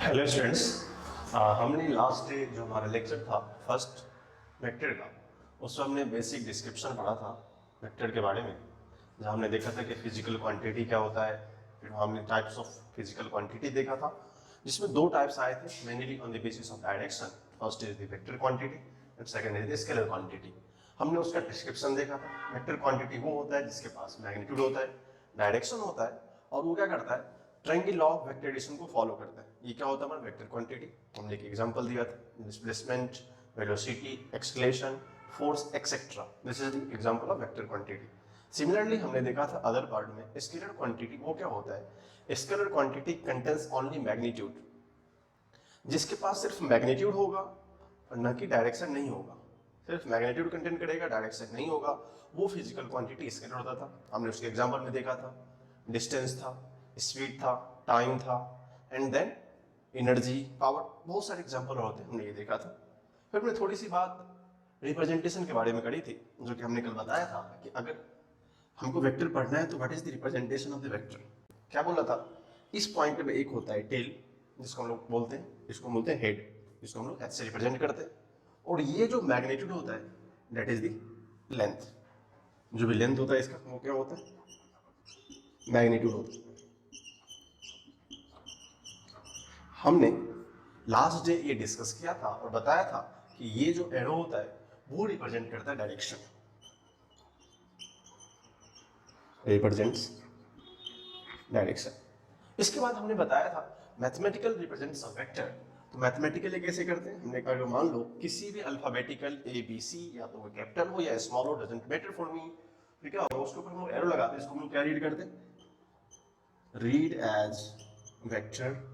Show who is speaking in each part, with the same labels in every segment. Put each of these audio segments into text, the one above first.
Speaker 1: Hello students. हमने last day जो हमारा लेक्चर था फर्स्ट वेक्टर का, उसमें हमने बेसिक डिस्क्रिप्शन पढ़ा था वेक्टर के बारे में, जहाँ हमने देखा था कि फिजिकल क्वांटिटी क्या होता है। फिर हमने टाइप्स ऑफ फिजिकल क्वांटिटी देखा था, जिसमें दो टाइप्स आए थे mainly on the basis of direction. First is the vector quantity and second is the scalar quantity. हमने उसका डिस्क्रिप्शन देखा था। वेक्टर क्वांटिटी वो होता है जिसके पास मैग्नीट्यूड होता है, डायरेक्शन होता है, और वो क्या करता है, triangle law of vector addition को फॉलो करता है। ये क्या होता है हमारा वेक्टर क्वांटिटी। हमने एक एग्जांपल दिया था, displacement, velocity, acceleration, force etcetera. This is the example of vector quantity. Similarly हमने देखा था अदर पार्ट में स्केलर क्वांटिटी। वो क्या होता है, scalar quantity contains only magnitude, जिसके पास सिर्फ मैग्नीट्यूड होगा और न कि डायरेक्शन नहीं होगा। सिर्फ मैग्नीट्यूड कंटेंट करेगा, डायरेक्शन नहीं होगा, वो फिजिकल क्वांटिटी स्केलर होता था। हमने उसके एग्जांपल में देखा था, डिस्टेंस था, स्पीड था, टाइम था, एंड देन एनर्जी, पावर, बहुत सारे एग्जांपल होते हैं, हमने ये देखा था। फिर हमने थोड़ी सी बात रिप्रेजेंटेशन के बारे में करी थी, जो कि हमने कल बताया था कि अगर हमको वेक्टर पढ़ना है तो what is the representation of the vector. क्या बोला था, इस पॉइंट में एक होता है टेल, जिसको हम लोग बोलते हैं, इसको बोलते हैं हेड, जिसको हम लोग एच से रिप्रेजेंट करते हैं। और ये जो मैग्नीट्यूड होता है दैट इज द लेंथ। जो भी लेंथ होता है इसका, वो क्या होता है, मैग्नीट्यूड होता है। हमने लास्ट डे ये डिस्कस किया था और बताया था कि ये जो एरो होता है वो रिप्रेजेंट करता है डायरेक्शन, रिप्रेजेंट्स डायरेक्शन। इसके बाद हमने बताया था मैथमेटिकल रिप्रेजेंट्स ऑफ वेक्टर। तो मैथमेटिकली कैसे करते हैं, हमने कहा मान लो किसी भी अल्फाबेटिकल ए बी सी, या तो वो कैपिटल हो या स्मॉल हो, डजंट मैटर फॉर मी, फिर क्या होगा, उसके ऊपर हम लोग एरो लगाते हैं। इसको हम लोग क्या रीड करते हैं, रीड एज वेक्टर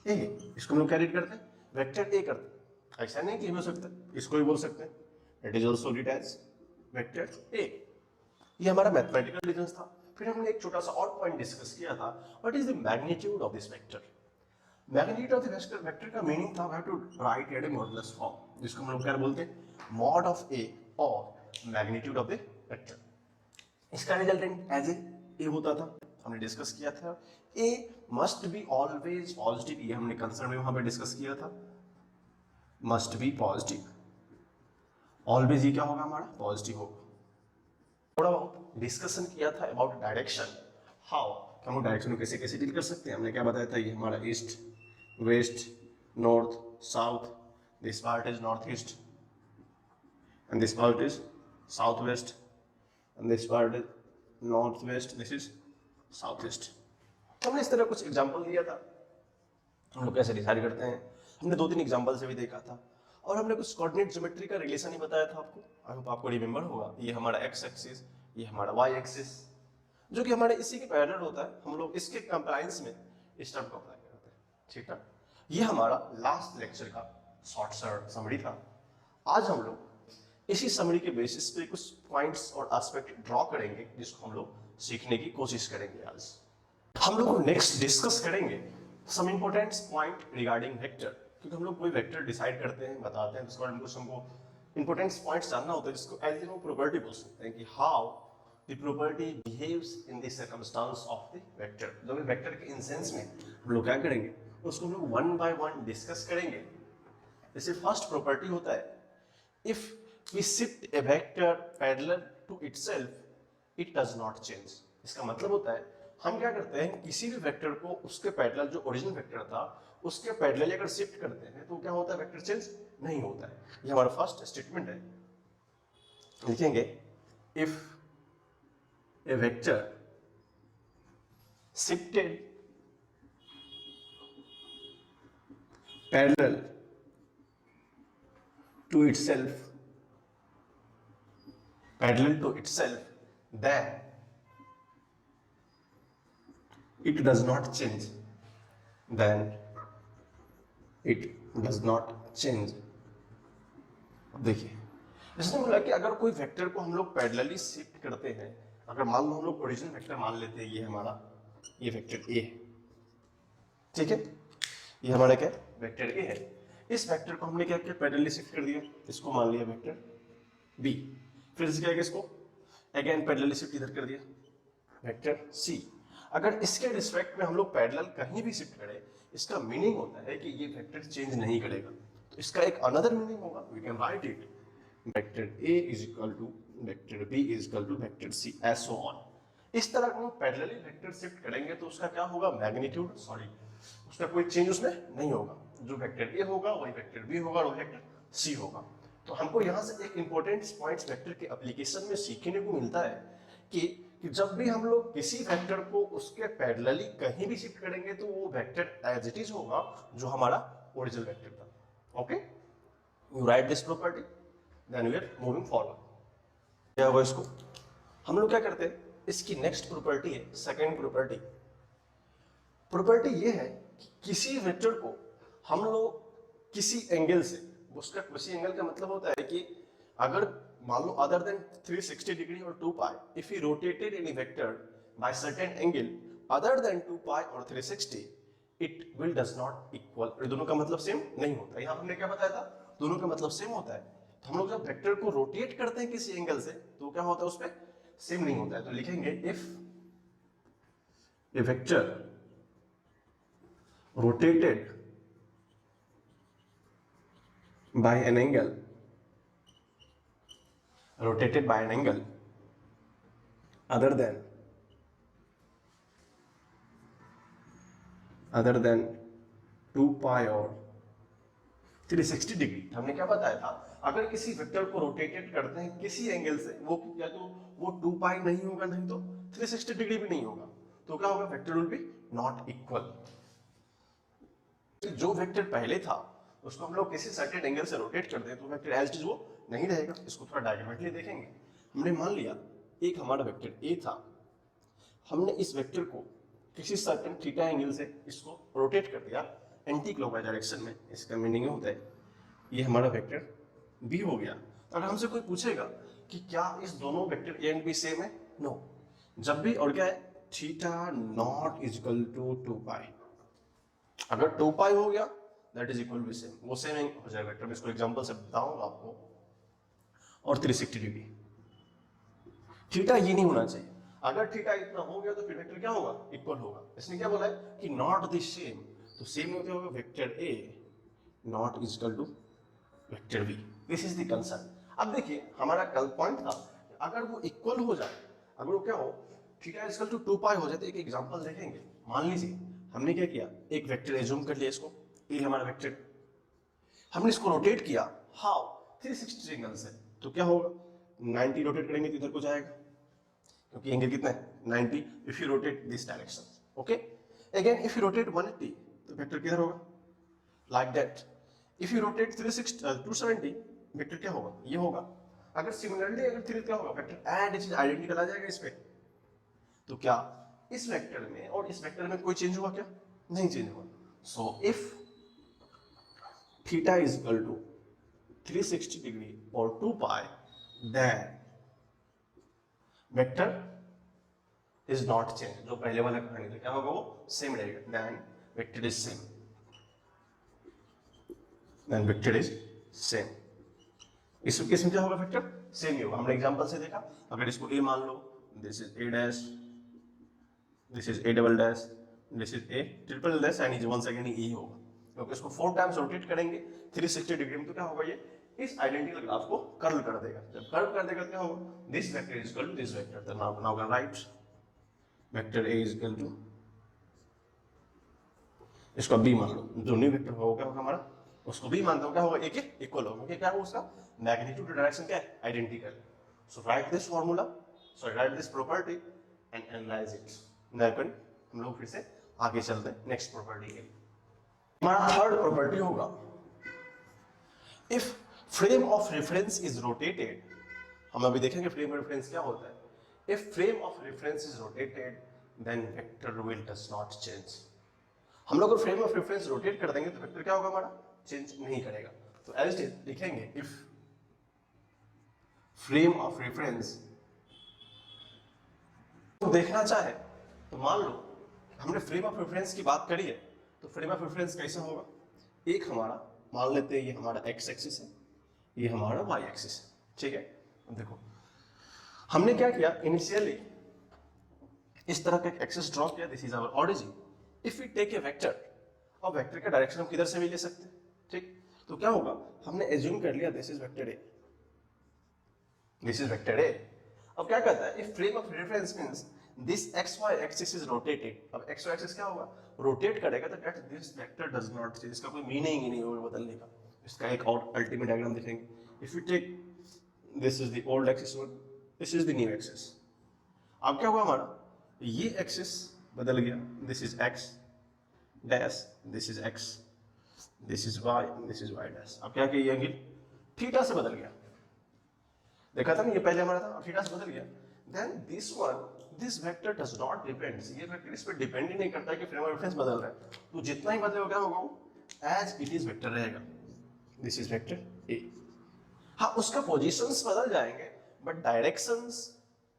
Speaker 1: ए। इसको हम लोग क्या रीड करते हैं, वेक्टर ए करते हैं। ऐसा नहीं कि हो सकता, इसको भी बोल सकते हैं, it is also read as vector A. ये हमारा मैथमेटिकल रीजंस था। फिर हमने एक छोटा सा और पॉइंट डिस्कस किया था, what is the magnitude of this vector. Magnitude of the vector का मीनिंग था we have to write at a modulus form, जिसको हम लोग क्या बोलते हैं, मॉड ऑफ ए और मैग्नीट्यूड ऑफ द वेक्टर। इसका रिजल्टेंट एज ए होता था, हमने डिस्कस किया था। ए मस्ट बी ऑलवेज पॉजिटिव, ये हमने कंसर्न में वहां पे डिस्कस किया था, मस्ट बी पॉजिटिव। ऑलवेज ये क्या होगा हमारा, पॉजिटिव होगा। थोड़ा बहुत डिस्कशन किया था अबाउट डायरेक्शन, हाउ हम लोग डायरेक्शन को कैसे कैसे डील कर सकते हैं। हमने क्या बताया था, ये हमारा east, west, north, south, this part is north east and this part is south west and this part is north west, this is south east. तो हमने इस तरह कुछ एग्जाम्पल दिया था, हम लोग कैसे डिसाइड करते हैं। हमने दो तीन एग्जाम्पल से भी देखा था, और हमने कुछ कोऑर्डिनेट ज्योमेट्री का रिलेशन ही बताया था आपको। आई होप आपको रिमेंबर होगा, ये हमारा एक्स एक्सिस, ये हमारा वाई एक्सिस, जो कि हमारे इसी के पैरेलल होता है। हम लोग इसके कंप्लायंस में इस टर्म को अप्लाई करते हैं, ठीक है। ये हमारा लास्ट लेक्चर का शॉर्ट समरी था। आज हम लोग इसी समरी के बेसिस पे कुछ पॉइंट्स और एस्पेक्ट ड्रॉ करेंगे, जिसको हम लोग सीखने की कोशिश करेंगे। आज हम लोग नेक्स्ट डिस्कस करेंगे some important point regarding vector, क्योंकि हम लोग कोई वेक्टर डिसाइड करते हैं, बताते हैं, उसके बाद हमको इंपॉर्टेंट पॉइंट्स जानना होता है, जिसको एज ए प्रॉपर्टी बोल सकते हैं कि how the property behaves in the circumstance of the vector. जो भी वेक्टर के इंसेंस में हम लोग क्या करेंगे, उसको हम लोग वन बाय वन डिस्कस करेंगे। जैसे फर्स्ट प्रॉपर्टी होता है, if we shift a vector parallel to itself it does not change. इसका मतलब होता है हम क्या करते हैं, किसी भी वेक्टर को उसके पैरेलल, जो ओरिजिनल वेक्टर था उसके पैरेलल अगर शिफ्ट करते हैं तो क्या होता है, वेक्टर चेंज नहीं होता है। ये हमारा फर्स्ट स्टेटमेंट है। लिखेंगे if a vector shifted parallel to itself, parallel to itself, then it does not change, then it does not change। देखिए, इसने बोला कि अगर कोई वेक्टर को हम लोग पैरेलली शिफ्ट करते हैं, अगर मान लो हम लोग ओरिजिनल वेक्टर मान लेते हैं, ये हमारा, ये वेक्टर ए है, ठीक है, ये हमारा क्या वेक्टर ए है। इस वेक्टर को हमने क्या किया, पैरेलली शिफ्ट कर दिया, इसको मान लिया वेक्टर बी। फिर से क्या किया, इसको अगेन पैरेलली शिफ्ट इधर कर दिया, वेक्टर सी। अगर इसके रिस्पेक्ट में हम लोग पैरेलल कहीं भी शिफ्ट करें, इसका मीनिंग होता है कि ये वेक्टर चेंज नहीं करेगा। तो इसका एक अनदर मीनिंग होगा, we can write it vector A is equal to vector B is equal to vector C and so on. इस तरह हम पैरेलली वेक्टर शिफ्ट करेंगे तो उसका क्या होगा, मैग्नीट्यूड उसका कोई चेंज उसमें नहीं होगा। जो वेक्टर A होगा वही वेक्टर B होगा और वही वेक्टर C होगा। तो हमको यहाँ से एक इंपॉर्टेंट पॉइंट्स वेक्टर के एप्लीकेशन में सीखने को मिलता है कि जब भी हम लोग किसी वेक्टर को उसके पैरेलली कहीं भी शिफ्ट करेंगे तो वो वेक्टर एज इट इज होगा जो हमारा ओरिजिनल वेक्टर था। Okay, you write this property, then we are moving forward. क्या होगा इसको, हम लोग क्या करते हैं, इसकी नेक्स्ट प्रॉपर्टी है सेकंड प्रॉपर्टी। प्रॉपर्टी ये है कि किसी वेक्टर को हम लोग किसी एंगल से, उसका किसी एंगल का मतलब होता है कि अगर मान लो अदर देन 360 डिग्री और 2 pi, if you rotated any vector by certain angle other than 2 pi और 360 it will does not equal. दोनों का मतलब सेम नहीं होता। यहाँ हमने क्या बताया था, दोनों का मतलब सेम होता है। तो हम लोग जब वेक्टर को रोटेट करते हैं किसी एंगल से तो क्या होता है, उस पर सेम नहीं होता है। तो लिखेंगे if a vector rotated bye an angle rotated by an angle other than 2 pi और 360 डिग्री। हमने क्या बताया था, अगर किसी वेक्टर को रोटेटेड करते हैं किसी एंगल से, वो या तो वो 2 पाई नहीं होगा, नहीं तो 360 डिग्री भी नहीं होगा, तो क्या होगा, vector will be not equal. जो वेक्टर पहले था उसको हम लोग किसी सर्टेन एंगल से रोटेट करते हैं तो वेक्टर एज इट इज वो नहीं रहेगा। इसको थोड़ा डायग्रामेटिकली देखेंगे। हमने मान लिया एक हमारा वेक्टर A था, हमने इस वेक्टर को किसी सर्टेन थीटा एंगल से इसको रोटेट कर दिया एंटी क्लॉकवाइज डायरेक्शन में। इसका मीनिंग होता है ये हमारा वेक्टर B हो गया। अगर हमसे कोई पूछेगा कि क्या इस दोनों vector A and B same है, नो। जब भी और क्या है, theta not is equal to 2 pi. अगर 2 पाई हो गया that is equal to same, वो सेम हो जाएगा वेक्टर। मैं इसको एग्जांपल से बताऊंगा आपको। और 360 डिग्री, थीटा ये नहीं होना चाहिए। अगर थीटा इतना हो गया तो फिर वेक्टर क्या होगा, इक्वल होगा। इसने क्या बोला है कि नॉट द सेम, तो सेम होते होगा vector A not is equal to vector B। This is the concept. अब देखिए हमारा कल पॉइंट था अगर वो इक्वल हो जाए, अगर वो क्या हो, theta is equal to 2 pi हो जाए, तो एक एग्जांपल देखेंगे। मान लीजिए हमने क्या किया, एक वेक्टर एज्यूम कर लिया, इसको ये हमारा वेक्टर, हमने इसको रोटेट किया हाउ, 360 एंगल से, तो क्या होगा, 90 रोटेट करेंगे तो इधर को जाएगा क्योंकि एंगल कितना है 90। If you rotate this direction, okay. Again if you rotate 180 तो वेक्टर किधर होगा, like that. If you rotate 270 vector क्या होगा, ये होगा। अगर सिमिलरली अगर 3 क्या होगा, vector and it is identical आ जाएगा इस पे। तो क्या इस वेक्टर में और इस वेक्टर में कोई चेंज हुआ क्या, नहीं चेंज हुआ। So if theta is equal to 360 degree और 2 pi, then vector is not change. जो पहले वाला कहानी था क्या होगा, वो सेम रहेगा, then vector is same, then vector is same. इस केस में क्या होगा, वेक्टर सेम ही होगा। हमने एग्जांपल से देखा, अगर इसको A मान लो, this is A dash, this is A double dash, this is A triple dash and is once again E होगा, क्योंकि इसको 4 टाइम्स रोटेट करेंगे 360 डिग्री में, तो क्या होगा, ये इस आइडेंटिकल ग्राफ को कर्ल कर देगा। जब कर्ल कर देगा क्या होगा, this vector is equal to this vector. तो now can write vector A is equal to, इसको B मान लो, जो न्यू वेक्टर होगा क्या होगा हमारा, उसको B मानते हो क्या होगा, A के इक्वल होगा, क्योंकि क्या होगा उसका मैग्नीट्यूड डायरेक्शन क्या है, identical. So write this formula, so write this property and analyse it. Then हम लोग फिर से आगे चलते हैं नेक्स्ट प्रॉपर्टी के लिए। हमारा थर्ड प्रॉपर्टी होगा, if frame of reference is rotated. हम अभी देखेंगे फ्रेम ऑफ रेफरेंस क्या होता है। If frame of reference is rotated then vector will does not change. हम लोग अगर फ्रेम ऑफ रेफरेंस रोटेट कर देंगे तो वेक्टर क्या होगा हमारा, चेंज नहीं करेगा। तो एज इट इज लिखेंगे, इफ फ्रेम ऑफ रेफरेंस देखना चाहे तो मान लो हमने फ्रेम ऑफ रेफरेंस की बात करी है, तो फ्रेम ऑफ रेफरेंस कैसा होगा, एक हमारा मान लेते हैं ये हमारा x एक्सिस है, ये हमारा y एक्सिस है, ठीक है। अब देखो हमने क्या किया, इनिशियली इस तरह का एक एक्सिस ड्रॉ किया, this is our origin. If we take a vector, और वेक्टर का डायरेक्शन हम किधर से भी ले सकते हैं, ठीक। तो क्या होगा, हमने एज्यूम कर लिया this is vector A, this is vector A. अब क्या कहता है, if frame of reference means this x Y axis is rotated, अब एक्स वाई एक्सिस क्या होगा, रोटेट करेगा, तो that this vector does not change, इसका कोई मीनिंग ही नहीं होगा बदलने का। इसका एक और अल्टीमेट डायग्राम देखेंगे। If you take this is the old axis one, this is the new axis. अब क्या हुआ हमारा, ये एक्सिस बदल गया, this is x dash, this is x, this is y, this is y dash. अब क्या किया, ये एंगल थीटा से बदल गया, देखा था ना, ये पहले हमारा था, अब थीटा से बदल गया। Then this one, this vector does not depends, ये वेक्टर इस पे डिपेंड ही नहीं करता कि फ्रेम ऑफ रेफरेंस बदल रहा है, तो जितना ही बदलेगा क्या होगा, वो एज इट इज वेक्टर रहेगा, दिस इज वेक्टर ए। हाँ, उसका पोजीशंस बदल जाएंगे but directions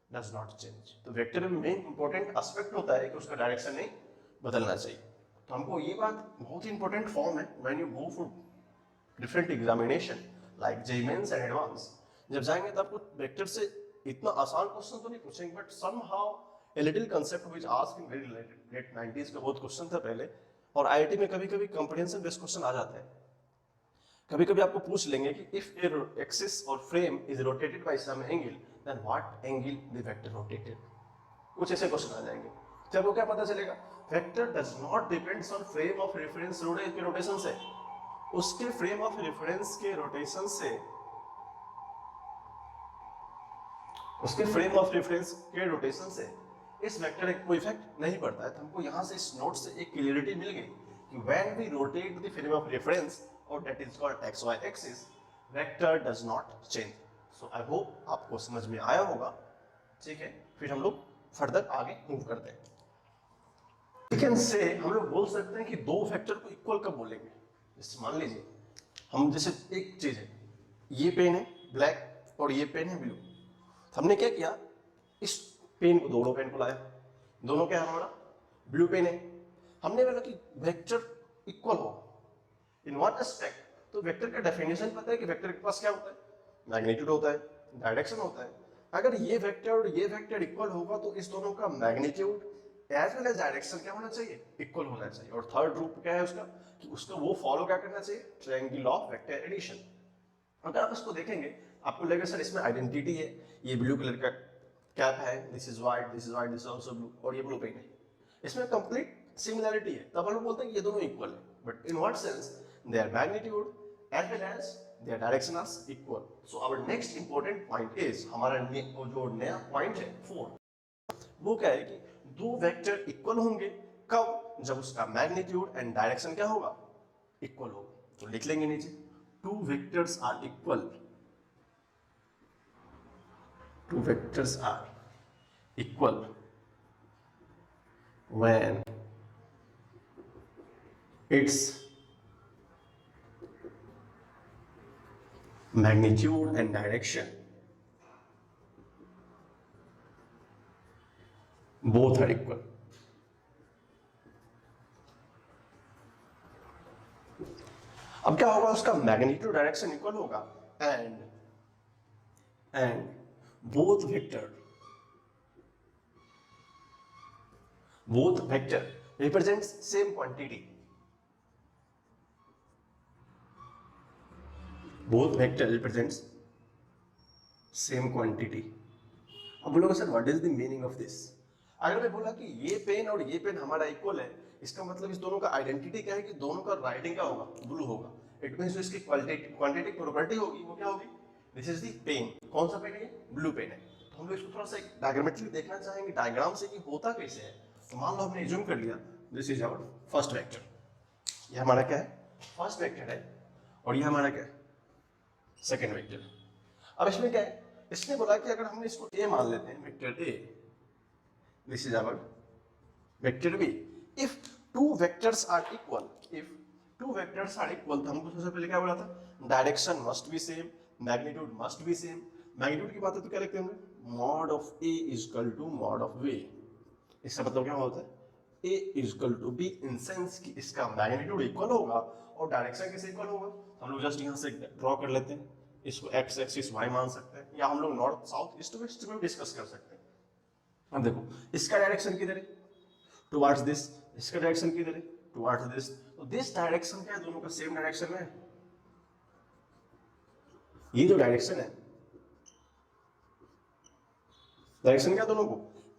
Speaker 1: does not change. तो वेक्टर में मेन इंपॉर्टेंट एस्पेक्ट होता है कि उसका डायरेक्शन नहीं बदलना चाहिए। तो हमको ये बात बहुत ही इंपॉर्टेंट फॉर्म है when you go for different examination like JEE mains and advance. जब जाएंगे तब आपको वेक्टर से इतना आसान क्वेश्चन तो नहीं पूछेंगे, but somehow a little concept which asked in very late 90s का बहुत क्वेश्चन था पहले, और आईआईटी में कभी-कभी कंप्रीहेंशन बेस्ड क्वेश्चन आ जाते हैं। कभी-कभी आपको पूछ लेंगे कि इफ ए एक्सिस और frame is rotated by some angle, then what angle the vector rotated, कुछ ऐसे क्वेश्चन आ जाएंगे। जब वो क्या पता चलेगा, vector does not depends on frame of reference के रोटेशन से, उसके फ्रेम ऑफ रेफरेंस के रोटेशन से, उसके फ्रेम ऑफ रेफरेंस के रोटेशन से इस वेक्टर का कोई इफेक्ट नहीं पड़ता है। तो हमको यहाँ से इस नोट से एक क्लियरिटी मिल गई कि when we rotate the frame of reference, और that is called X Y axis, vector does not change. So I hope आपको समझ में आया होगा, ठीक है। फिर हम लोग फर्दर आगे मूव करते हैं। वी कैन से, हम लोग बोल सकते हैं कि दो वेक्टर को इक्वल कब बोलेंगे, जैसे मान लीजिए हम, जैसे एक चीज है, ये पेन है ब्लैक और ये पेन है ब्लू, हमने क्या किया, इस पेन को, दोनों पेन को लाया, दोनों क्या है हमारा ब्लू पेन है, हमने बोला कि वेक्टर इक्वल हो इन व्हाट एस्पेक्ट। तो वेक्टर का डेफिनेशन पता है कि वेक्टर के पास क्या होता है, मैग्नीट्यूड होता है, डायरेक्शन होता है। अगर ये वेक्टर और ये वेक्टर इक्वल होगा तो इस दोनों का magnitude as well as direction क्या होना चाहिए, इक्वल होना चाहिए। और थर्ड रूप क्या है उसका, कि उसका वो फॉलो क्या करना चाहिए, ट्रायंगल ऑफ वेक्टर एडिशन। अगर आप इसको देखेंगे आपको लगेगा सर इसमें आइडेंटिटी है, ये ब्लू कलर का कैप है, this is white, this is white, this is also blue, और ये ब्लू पेन है, इसमें कंप्लीट सिमिलरिटी है, तब हम लोग बोलते हैं कि ये दोनों इक्वल है। But in what sense, their magnitude as well as their direction are equal. So our next important point is, हमारा जो नया पॉइंट है 4, वो क्या है कि दो वेक्टर इक्वल होंगे कब, जब उसका मैग्नीट्यूड एंड डायरेक्शन क्या होगा, इक्वल होगा। तो लिख लेंगे नीचे, two vectors are equal, two vectors are equal when its magnitude and direction both are equal. अब क्या होगा, उसका मैग्नीट्यूड डायरेक्शन इक्वल होगा and both vector represents same quantity, both vector represents same quantity. अब बोलोगे sir what is the meaning of this. अगर मैं बोला कि ये पेन और ये पेन हमारा इक्वल है, इसका मतलब इस दोनों का आइडेंटिटी क्या है कि दोनों का राइटिंग क्या होगा, ब्लू होगा। इट मींस जो इसकी क्वांटिटी प्रॉपर्टी होगी वो क्या होगी, दिस इज द पेन, कौन सा पेन है, ब्लू पेन है। तो हम लोग इसको थोड़ा सा डायग्रामेट्रिकली देखना चाहेंगे डायग्राम से कि होता कैसे है। तो मान लो हमने एज्यूम कर लिया this is our first vector, ये हमारा क्या है, फर्स्ट वेक्टर है, और ये हमारा क्या है, सेकेंड वेक्टर। अब इसमें क्या है, इसने बोला कि अगर हमने इसको ए मान लेते हैं, vector A, this is our vector B. If two vectors are equal, तो हमको सबसे पहले क्या बोला था, direction must be same, magnitude must be same. Magnitude की बात है तो क्या लिखते हैं हम, mod of A is equal to mod of B. इसका मतलब क्या होता है, A is equal to B in sense कि इसका मैग्नीट्यूड इक्वल होगा और डायरेक्शन कैसे इक्वल होगा। हम लोग जस्ट यहाँ से ड्रॉ कर लेते हैं, इसको एक्स एक्सिस वाई मान सकते हैं, या हम लोग नॉर्थ साउथ ईस्ट वेस्ट में डिस्कस कर सकते हैं। अब देखो इसका डायरेक्शन किधर है, टुवर्ड्स दिस, इसका डायरेक्शन किधर है, टुवर्ड्स दिस, तो दिस डायरेक्शन क्या है, दोनों का सेम डायरेक्शन है। ये जो डायरेक्शन है, डायरेक्शन क्या दोनों को,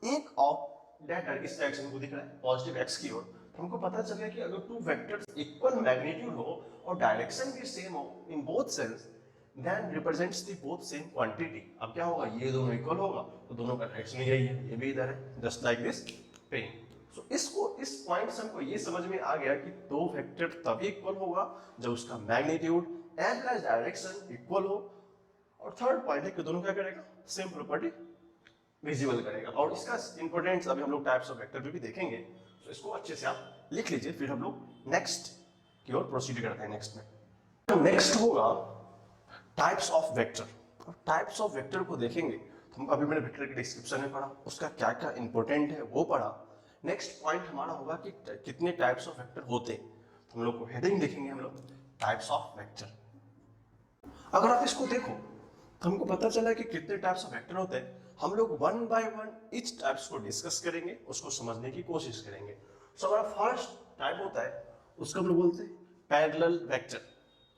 Speaker 1: एक ऑफ दैट इस डायरेक्शन को दिख रहा है पॉजिटिव एक्स की ओर। हमको पता चल गया कि अगर टू वेक्टर्स इक्वल मैग्नीट्यूड हो और डायरेक्शन भी सेम हो in both cells, then represents the both same quantity. अब क्या होगा, ये दोनों इक्वल होगा तो दोनों का डायरेक्शन यही है, ये भी इधर है, जस्ट लाइक दिस पेन। सो इसको, इस पॉइंट से हमको ये समझ में आ गया कि दो वेक्टर तभी इक्वल होगा जब उसका magnitude and plus direction equal हो। और थर्ड पॉइंट है कि दोनों क्या करेगा, सेम प्रॉपर्टी विजिबल करेगा। और इसका इंपॉर्टेंस अभी हम लोग टाइप्स ऑफ वेक्टर पे भी देखेंगे, तो इसको अच्छे से आप लिख लीजिए, फिर हम लोग नेक्स्ट की ओर प्रोसीड करते हैं। नेक्स्ट में नेक्स्ट होगा टाइप्स ऑफ वेक्टर। और टाइप्स ऑफ वेक्टर को देखेंगे तो हम अभी मैंने वेक्टर के डिस्क्रिप्शन में पढ़ा, उसका क्या क्या इंपॉर्टेंट है वो पढ़ा। नेक्स्ट पॉइंट हमारा होगा कि कितने टाइप्स ऑफ वेक्टर होते, तो हम लोग को हेडिंग देखेंगे हम लोग टाइप्स ऑफ वेक्टर। अगर आप इसको देखो तो हमको पता चला कि कितने टाइप्स ऑफ वेक्टर होते हैं। हम लोग one by one etch types को डिस्कस करेंगे, उसको समझने की कोशिश करेंगे। सो हमारा फर्स्ट टाइप होता है, उसको हम लोग बोलते हैं पैरेलल वेक्टर।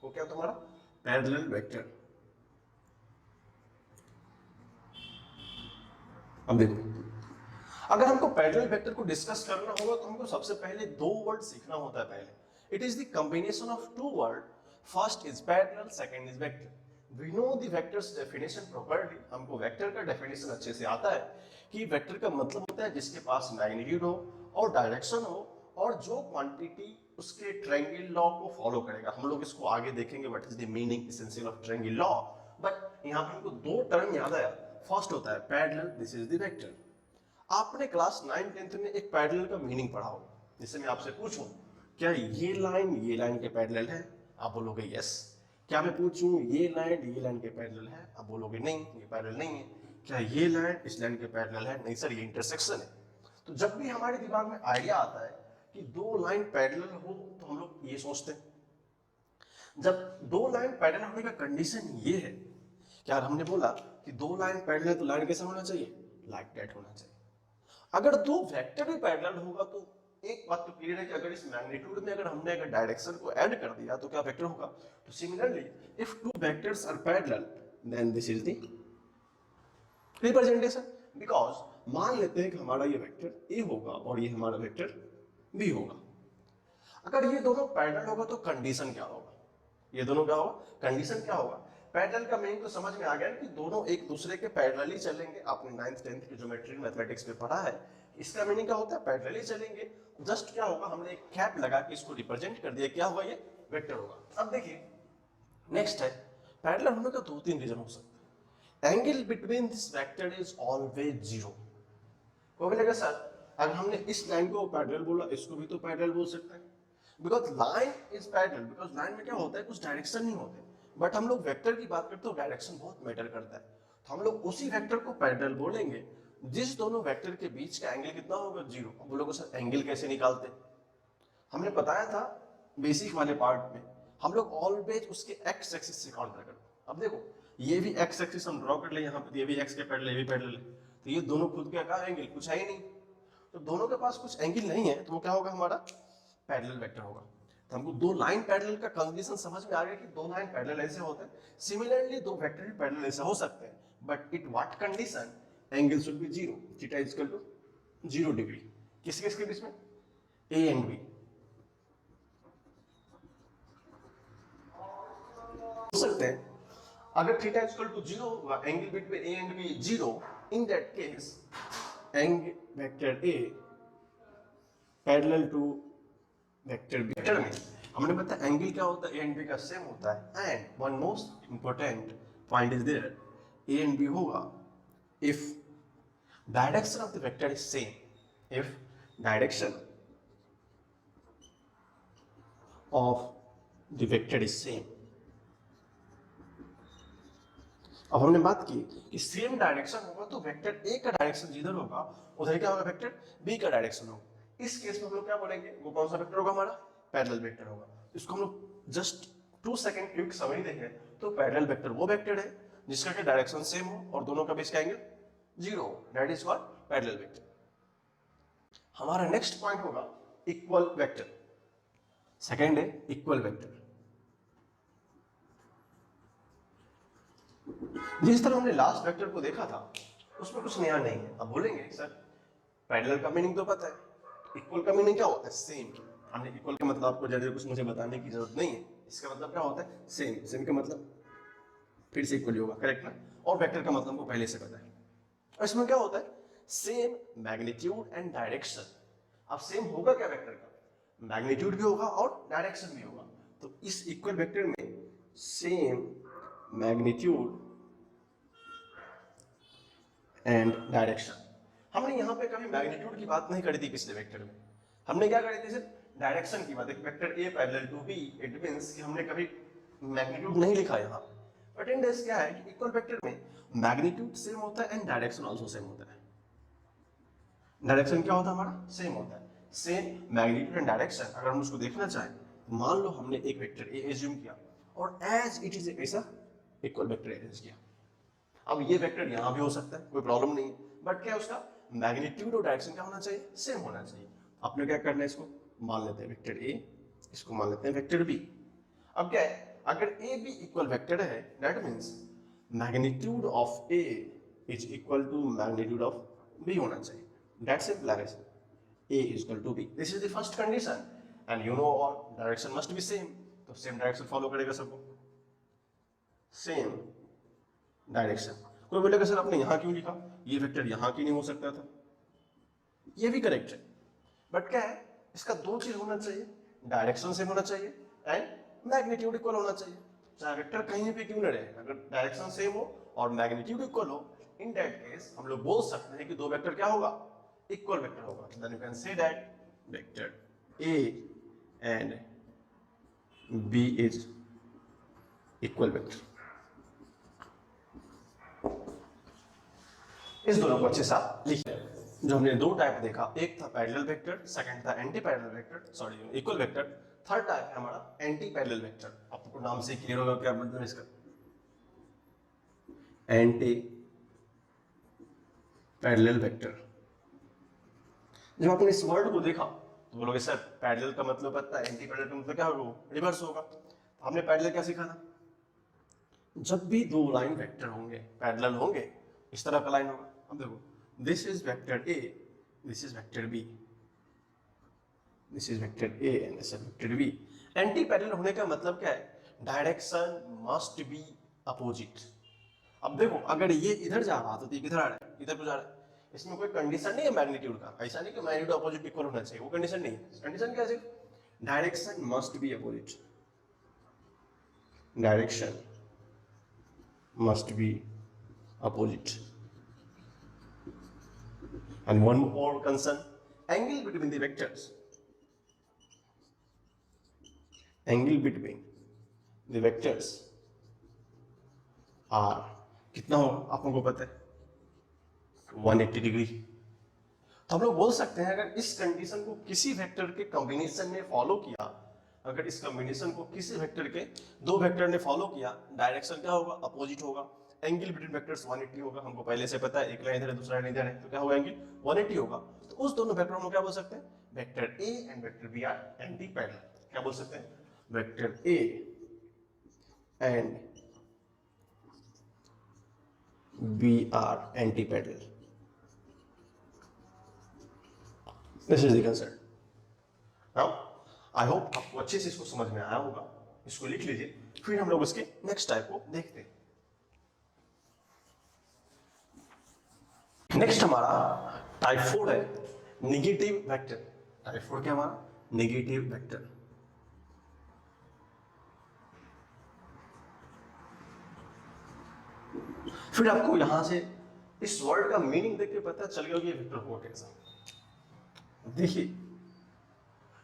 Speaker 1: वो क्या होता है हमारा पैरेलल वेक्टर। अब देखो, अगर हमको पैरेलल वेक्टर को डिस्कस करना होगा तो हमको सबसे पहले दो वर्ड सीखना होता है। पहले it is the combination of two word, first is parallel, second is vector. We know the vectors definition properly। हमको वेक्टर का डेफिनेशन अच्छे से आता है कि वेक्टर का मतलब होता है जिसके पास मैग्नीट्यूड हो और डायरेक्शन हो और जो क्वांटिटी उसके ट्रायंगल लॉ को फॉलो करेगा। हम लोग इसको आगे देखेंगे, what is the meaning essential of triangle law. But यहाँ पे हमको दो टर्म याद आया। फर्स्ट होता है parallel, this is the vector. आपने क्लास 9 10th में एक पैरेलल का मीनिंग पढ़ा होगा। जैसे मैं आपसे पूछूं क्या ये लाइन के पैरेलल है, आप बोलोगे यस। क्या मैं पूछूं ये लाइन के पैरेलल है, आप बोलोगे नहीं, ये पैरेलल नहीं है। क्या ये लाइन इस लाइन के पैरेलल है, नहीं सर ये इंटरसेक्शन है। तो जब भी हमारे दिमाग में आइडिया आता है कि दो लाइन पैरेलल हो तो हम लोग ये सोचते हैं। जब दो लाइन पैरेलल होने का कंडीशन ये है, क्या हमने बोला कि दो लाइन पैरेलल है तो लाइन कैसा होना चाहिए, लाइक दैट होना चाहिए। अगर दो वेक्टर भी पैरेलल होगा तो एक बात तो क्लियर है कि अगर इस मैग्नीट्यूड में हमने डायरेक्शन को ऐड कर दिया तो क्या वेक्टर होगा। तो similarly if two vectors are parallel then this is the representation. Because मान लेते हैं कि हमारा ये वेक्टर ए होगा और ये हमारा वेक्टर बी होगा। अगर ये दोनों पैरेलल होगा तो कंडीशन क्या होगा, ये दोनों क्या होगा, कंडीशन क्या होगा। पैरेलल का मीनिंग तो समझ में आ गया कि दोनों एक दूसरे के पैरेलल ही चलेंगे। आपने 9th 10th की ज्योमेट्री मैथमेटिक्स में पढ़ा है, इसका मीनिंग क्या होता है, पैरेलल ही चलेंगे। जस्ट क्या होगा, हमने एक कैप लगा के इसको रिप्रेजेंट कर दिया, क्या होगा, ये वेक्टर होगा। अब देखिए नेक्स्ट है, पैरेलल होने का दो तीन रीजन हो सकते हैं। Angle between this vector is always zero. वो बोलेगा सर अगर हमने इस लाइन को पैरेलल बोला, इसको भी तो पैरेलल बोल सकते हैं। Because line is parallel, because line में क्या होता है, कुछ डायरेक्शन नहीं होते। बट हम लोग वेक्टर की बात करते हो डायरेक्शन बहुत मैटर करता है, तो हम लोग उसी वेक्टर को पैरेलल बोलेंगे जिस दोनों वेक्टर के बीच का एंगल कितना होगा, जीरो। अब बोलोगे सर एंगल कैसे निकालते, हमने बताया था बेसिक वाले पार्ट में, हम लोग ऑलवेज उसके एक्स एक्सिस से काउंटर करते। अब देखो ये भी एक्स एक्सिस हम ड्रॉ कर ले, यहाँ पे ये भी एक्स के पैरेलल, ये भी पैरेलल है, तो ये दोनों खुद के का एंगल कुछ है ही नहीं। तो दोनों के पास कुछ एंगल नहीं है तो वो क्या होगा, हमारा पैरेलल वेक्टर होगा। तो हमको दो लाइन पैरेलल का कंडीशन समझ में आ गया कि दो लाइन पैरेलल ऐसे होते हैं। सिमिलरली दो वेक्टर भी पैरेलल ऐसे हो सकते हैं, but it what condition, angle should be zero, theta is equal to 0 degree. किसके किसके बीच में, ए एंड बी हो सकते हैं। अगर थीटा इज इक्वल टू 0 होगा, angle between A and B 0, in that case angle vector A parallel to vector B. Vector में हमने बताया एंगल क्या होता है, ए एंड बी का सेम होता है। And one most important point is there, A and B होगा if direction of the vector is same, if direction of the vector is same। अब हमने बात की कि सेम डायरेक्शन होगा तो वेक्टर ए का डायरेक्शन जिधर होगा उधर क्या होगा, वेक्टर बी का डायरेक्शन होगा। इस केस में हम लोग क्या बोलेंगे, वो कौन सा वेक्टर होगा, हमारा पैरेलल वेक्टर होगा। इसको हम लोग जस्ट 2 सेकंड क्विक समरी देखें तो पैरेलल वेक्टर वो वेक्टर है जिसका कि डायरेक्शन सेम हो और दोनों का बीच का angle 0, that is called parallel vector. हमारा नेक्स्ट पॉइंट होगा इक्वल वेक्टर। सेकेंड है इक्वल वेक्टर। जिस तरह हमने लास्ट वेक्टर को देखा था उसमें कुछ नया नहीं है। अब बोलेंगे सर पैरेलल का मीनिंग तो पता है, इक्वल का मीनिंग क्या होता है? सेम। हमने इक्वल का मतलब आपको जनरली कुछ मुझे बताने की जरूरत नहीं है, इसका मतलब क्या होता है? सेम। सेम का मतलब फिर से इक्वल होगा, करेक्ट ना? और वेक्टर का मतलब हमको पहले से पता है। और इसमें क्या होता है? Same magnitude and direction. अब सेम होगा क्या वेक्टर का? मैग्नीट्यूड भी होगा और डायरेक्शन भी होगा। तो इस इक्वल वेक्टर में सेम मैग्नीट्यूड एंड डायरेक्शन। हमने यहां पे कभी मैग्नीट्यूड की बात नहीं करी थी पिछले वेक्टर में, हमने क्या करी थी? सिर्फ डायरेक्शन की बात। एक vector A parallel to B, it means कि हमने कभी मैग्नीट्यूड नहीं लिखा यहां। बट इन दिस क्या है कि इक्वल वेक्टर में मैग्नीट्यूड सेम होता है एंड डायरेक्शन आल्सो सेम होता है। डायरेक्शन क्या होता है हमारा? सेम होता है। सेम मैग्नीट्यूड एंड डायरेक्शन अगर हम उसको देखना चाहें तो मान लो हमने एक वेक्टर ए एज्यूम किया और एज इट इज ऐसा इक्वल वेक्टर अरेंज किया। अब ये वेक्टर यहां भी हो सकता है, कोई प्रॉब्लम नहीं है, बट क्या उसका मैग्नीट्यूड और डायरेक्शन क्या होना चाहिए? सेम होना चाहिए। आपने क्या करना है? इसको मान लेते हैं वेक्टर ए, इसको मान लेते हैं वेक्टर बी। अब क्या है? अगर ए बी इक्वल वेक्टर है that means magnitude of A is equal to magnitude of B होना चाहिए। That's implies A is equal to B. This is the first condition and you know all direction must be same. तो same direction follow करेगा सबको, same direction. कोई बोलेगा sir आपने यहां क्यों लिखा? ये वेक्टर यहां क्यों नहीं हो सकता था? ये भी करेक्ट है, बट क्या है? इसका दो चीज होना चाहिए, डायरेक्शन सेम होना चाहिए एंड मैग्नीट्यूड इक्वल होना चाहिए। चाहे वेक्टर कहीं भी क्यों न रहे, अगर डायरेक्शन सेम हो और मैग्नीट्यूड इक्वल हो, इन दैट केस हम लोग बोल सकते हैं कि दो वेक्टर क्या होगा? इक्वल वेक्टर होगा। Then you can say that vector A and B is equal vector. इस दोनों को अच्छे साथ लिख लें। जो हमने दो टाइप देखा, एक था पैरेलल वेक्टर, सेकंड था anti parallel vector, sorry equal vector. Third type है हमारा एंटी पैरेलल वेक्टर। आपको नाम से क्लियर होगा क्या मतलब इसका? Anti parallel vector. जब आपने इस वर्ड को देखा तो बोलोगे सर पैरेलल का मतलब पता है, एंटी पैरेलल का मतलब क्या होगा? रिवर्स होगा। तो हमने पैरेलल क्या सीखा था? जब भी दो लाइन वेक्टर होंगे पैरेलल होंगे, इस तरह का लाइन होगा। अब देखो, this is vector A, this is vector B, this is vector A and this is vector B. Anti parallel होने का मतलब क्या है? Direction must be opposite. अब देखो अगर ये इधर जा रहा तो ये किधर आ रहा है? इधर को जा रहा है। इसमें कोई कंडीशन नहीं है मैग्नीट्यूड का, ऐसा नहीं कि मैग्नीट्यूड अपोजिट इक्वल होना चाहिए, वो कंडीशन नहीं है। कंडीशन क्या है? Direction must be opposite, direction must be opposite. And one more concern, angle between the vectors, angle between the vectors are कितना हो आप लोगों को पता है? 180 डिग्री। तो हम लोग बोल सकते हैं अगर इस कंडीशन को किसी वेक्टर के कॉम्बिनेशन ने फॉलो किया, अगर इस कॉम्बिनेशन को किसी वेक्टर के दो वेक्टर ने फॉलो किया, डायरेक्शन क्या होगा? अपोजिट होगा। एंगल बिटवीन वेक्टर्स 180 होगा, हमको पहले से पता है। एक लाइन इधर है दूसरा लाइन इधर है, तो क्या होगा? एंगल 180 होगा। तो उस दोनों वेक्टर को क्या बोल सकते हैं? Vector A and vector B are anti parallel. क्या बोल सकते हैं? Vector A and B are anti parallel. This is the concept. Now I hope आपको अच्छे से इसको समझ में आया होगा। इसको लिख लीजिए, फिर हम लोग इसके नेक्स्ट टाइप को देखते हैं। नेक्स्ट हमारा टाइप 4 है नेगेटिव वेक्टर। टाइप 4 क्या हमारा? Negative vector. फिर आपको यहां से इस वर्ड का मीनिंग देख के पता चल गया कि ये वेक्टर हुआ कैसा। देखिए,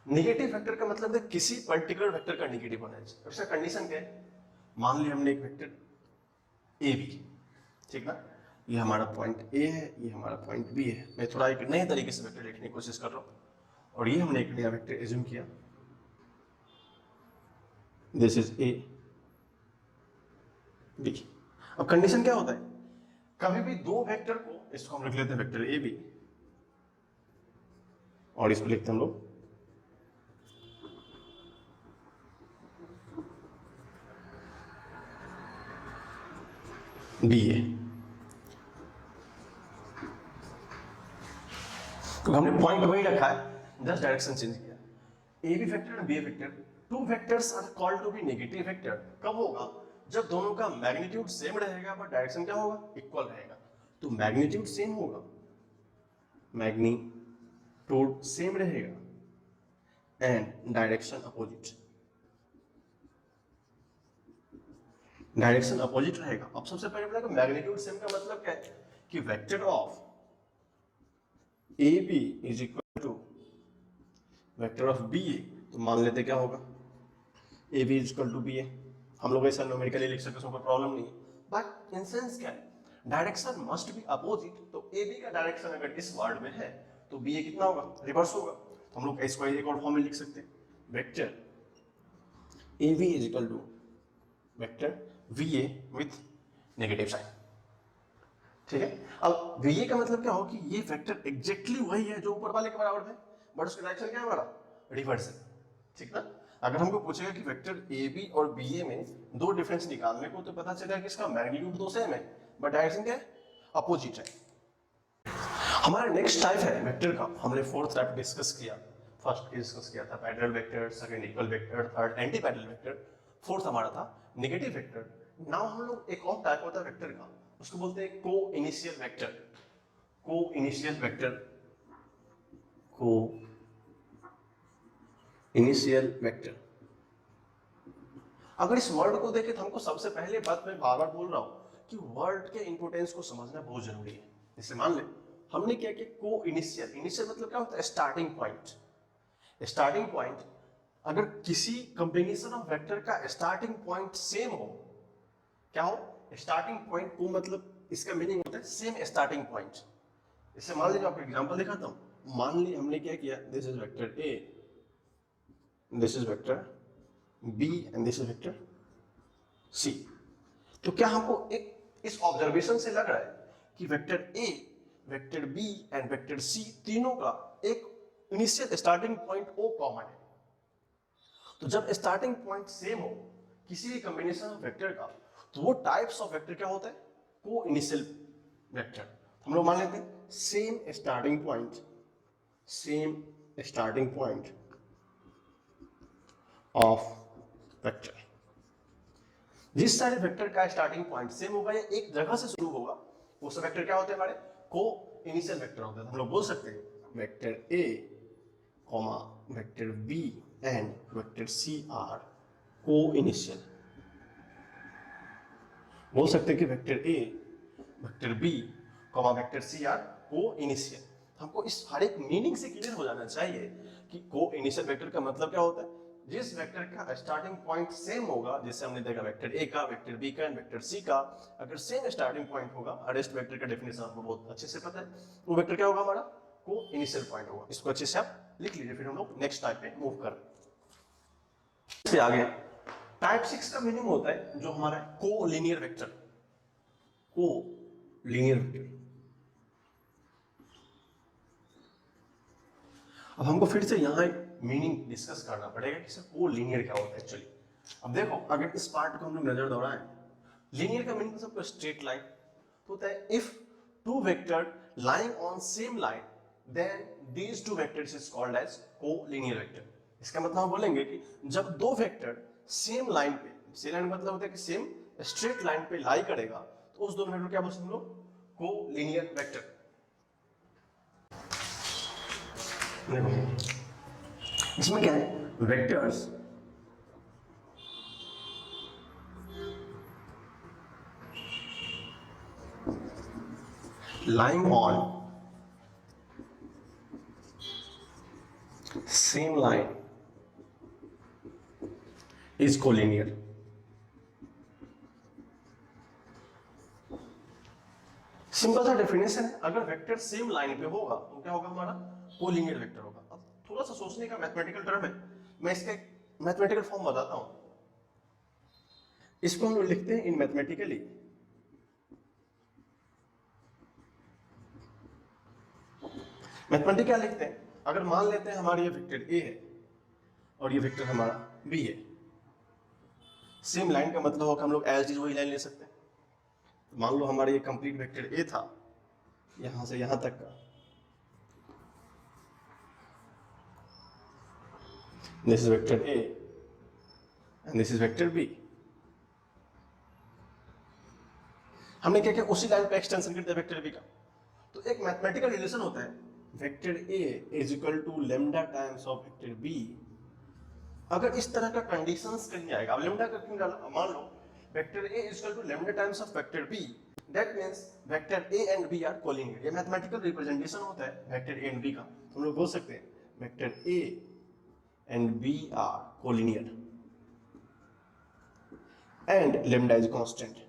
Speaker 1: नेगेटिव वेक्टर का मतलब है किसी पर्टिकुलर वेक्टर का नेगेटिव होना चाहिए। उसका कंडीशन क्या है? मान लिया हमने एक वेक्टर ए बी, ठीक ना? ये हमारा पॉइंट ए है, ये हमारा पॉइंट बी है। मैं थोड़ा एक नए तरीके से वेक्टर लिखने की कोशिश कर रहा हूं, और ये हमने एक नया वेक्टर एज्यूम किया। This is A B. अब कंडीशन क्या होता है? कभी भी दो वेक्टर को, इसको हम लिख लेते हैं वेक्टर ए बी, और इसको लिखते हैं हम लोग बी ए। तो हमने पॉइंट वही रखा है, जस्ट डायरेक्शन चेंज किया। A B vector and B A vector, two vectors are called to be negative vector. कब होगा? जब दोनों का मैग्नीट्यूड सेम रहेगा बट डायरेक्शन क्या होगा? इक्वल रहेगा। तो मैग्नीट्यूड सेम होगा, मैग्नीट्यूड सेम रहेगा and direction opposite, direction opposite रहेगा। अब सबसे पहले बताएगा मैग्नीट्यूड सेम का मतलब क्या है कि vector of A B is equal to vector of B A. तो मान लेते क्या होगा? A B is equal to B A. हम लोग ऐसा न्यूमेरिकली लिख सकते हैं, कोई प्रॉब्लम नहीं है। बट इन सेंस क्या है? Direction must be opposite. तो ए बी का डायरेक्शन अगर इस वर्ड में है तो बी ए कितना होगा? रिवर्स होगा। तो हम लोग इसको एक और फॉर्म में लिख सकते हैं, vector A B is equal to vector V A with negative sign. ठीक है। अब वी ए का मतलब क्या हो कि ये वेक्टर एग्जैक्टली वही है जो ऊपर वाले के बराबर है, बट उसका डायरेक्शन क्या है हमारा? रिवर्स है। ठीक ना? अगर हमको पूछेगा कि वेक्टर ए बी और बी ए में दो डिफरेंस निकालने को, तो पता चलेगा कि इसका मैग्नीट्यूड दो सेम है बट डायरेक्शन क्या है? अपोजिट है। हमारा नेक्स्ट टाइप है वेक्टर का, हमने फोर्थ टाइप डिस्कस किया। फर्स्ट डिस्कस किया था parallel vector, second equal vector, third anti parallel vector, fourth हमारा था नेगेटिव वेक्टर। नाउ हम लोग एक और टाइप होता है वेक्टर का, उसको बोलते हैं को इनिशियल वेक्टर। को इनिशियल वेक्टर, को इनिशियल वेक्टर। अगर इस वर्ड को देखें तो हमको सबसे पहले बात मैं बार बार बोल रहा हूं कि वर्ड के इंपोर्टेंस को समझना बहुत जरूरी है। जैसे मान ले हमने क्या किया, को इनिशियल। इनिशियल मतलब क्या होता है? Starting point. स्टार्टिंग पॉइंट, अगर किसी कॉम्बिनेशन ऑफ वेक्टर का स्टार्टिंग पॉइंट सेम हो, क्या हो? स्टार्टिंग पॉइंट को मतलब इसका मीनिंग होता है सेम स्टार्टिंग पॉइंट। इससे मान लीजिए आपको एग्जांपल दिखाता हूं। मान ली हमने क्या किया, this is vector A, this is vector B and this is vector C. तो क्या हमको एक इस ऑब्जर्वेशन से लग रहा है कि vector A, vector B and vector C तीनों का एक initial starting point O common है। तो जब स्टार्टिंग पॉइंट सेम हो किसी भी कॉम्बिनेशन ऑफ वेक्टर का, तो वो टाइप्स ऑफ वेक्टर क्या होता है? को इनिशियल वेक्टर। हम लोग मान लेते हैं same starting point, same starting point of vector. जिस सारे वेक्टर का स्टार्टिंग पॉइंट सेम होगा या एक जगह से शुरू होगा, वो सब वेक्टर क्या होते हैं? हमारे को इनिशियल वेक्टर होते हैं। हम लोग बोल सकते हैं vector A comma vector B and vector C are coinitial. बोल सकते हैं कि vector A, vector B comma vector C are coinitial. हमको इस हर एक मीनिंग से क्लियर हो जाना चाहिए कि को इनिशियल वेक्टर का मतलब क्या होता है। जिस वेक्टर का स्टार्टिंग पॉइंट सेम होगा, जैसे हमने देखा वेक्टर ए का, वेक्टर बी का एंड वेक्टर सी का, अगर सेम स्टार्टिंग पॉइंट होगा, रेस्ट वेक्टर का डेफिनेशन आपको बहुत अच्छे से पता है, वो वेक्टर क्या होगा? हमारा को इनिशियल पॉइंट होगा। इसको अच्छे से आप लिख लीजिए, फिर हम लोग नेक्स्ट टाइप पे मूव कर इससे आगे। टाइप 6 का मीनिंग होता है जो हमारा को लीनियर वेक्टर, को लीनियर वेक्टर। अब हमको फिर से यहाँ एक मीनिंग डिस्कस करना पड़ेगा कि सर को लीनियर क्या होता है एक्चुअली। अब देखो, अगर इस पार्ट को हम लोग नजर दौड़ाएं, लीनियर का मीनिंग सबको स्ट्रेट लाइन तो होता है। If two vector lying on same line then these two vectors is called as collinear vector. इसका मतलब हम बोलेंगे कि जब दो वेक्टर सेम लाइन पे, सेम लाइन मतलब होता है कि सेम स्ट्रेट लाइन पे लाई करेगा, तो उस दोनों वेक्टर क्या बोलते हैं हम लोग? को लीनियर वेक्टर। देखो इसमें क्या है, vectors lying on same line is collinear। Simple सा डेफिनेशन है, अगर वेक्टर सेम लाइन पे होगा तो क्या होगा? हमारा कोलिनियर वेक्टर होगा। अब थोड़ा सा सोचने का मैथमेटिकल टर्म है, मैं इसका मैथमेटिकल फॉर्म बताता हूं। इसको हम लोग लिखते हैं इन मैथमेटिकली मैथमेटिक क्या लिखते हैं? अगर मान लेते हैं हमारा ये वेक्टर ए है और ये वेक्टर हमारा बी है, सेम लाइन का मतलब होगा हम लोग एज इज वही लाइन ले सकते हैं। मान लो हमारे ये कंप्लीट वेक्टर ए था, यहां से यहां तक का, this is vector A and this is vector B. हमने क्या किया, उसी लाइन पे एक्सटेंशन कर दिया वेक्टर बी का। तो एक मैथमेटिकल रिलेशन होता है, vector A is equal to lambda times of vector B. अगर इस तरह का कंडीशंस कहीं आएगा, अब लेमडा का क्यों डाला, मान लो vector A is equal to lambda times of vector B, that means vector A and B are collinear. ये मैथमेटिकल रिप्रेजेंटेशन होता है वेक्टर ए एंड बी का। हम लोग बोल सकते हैं vector A and B are collinear and lambda is constant.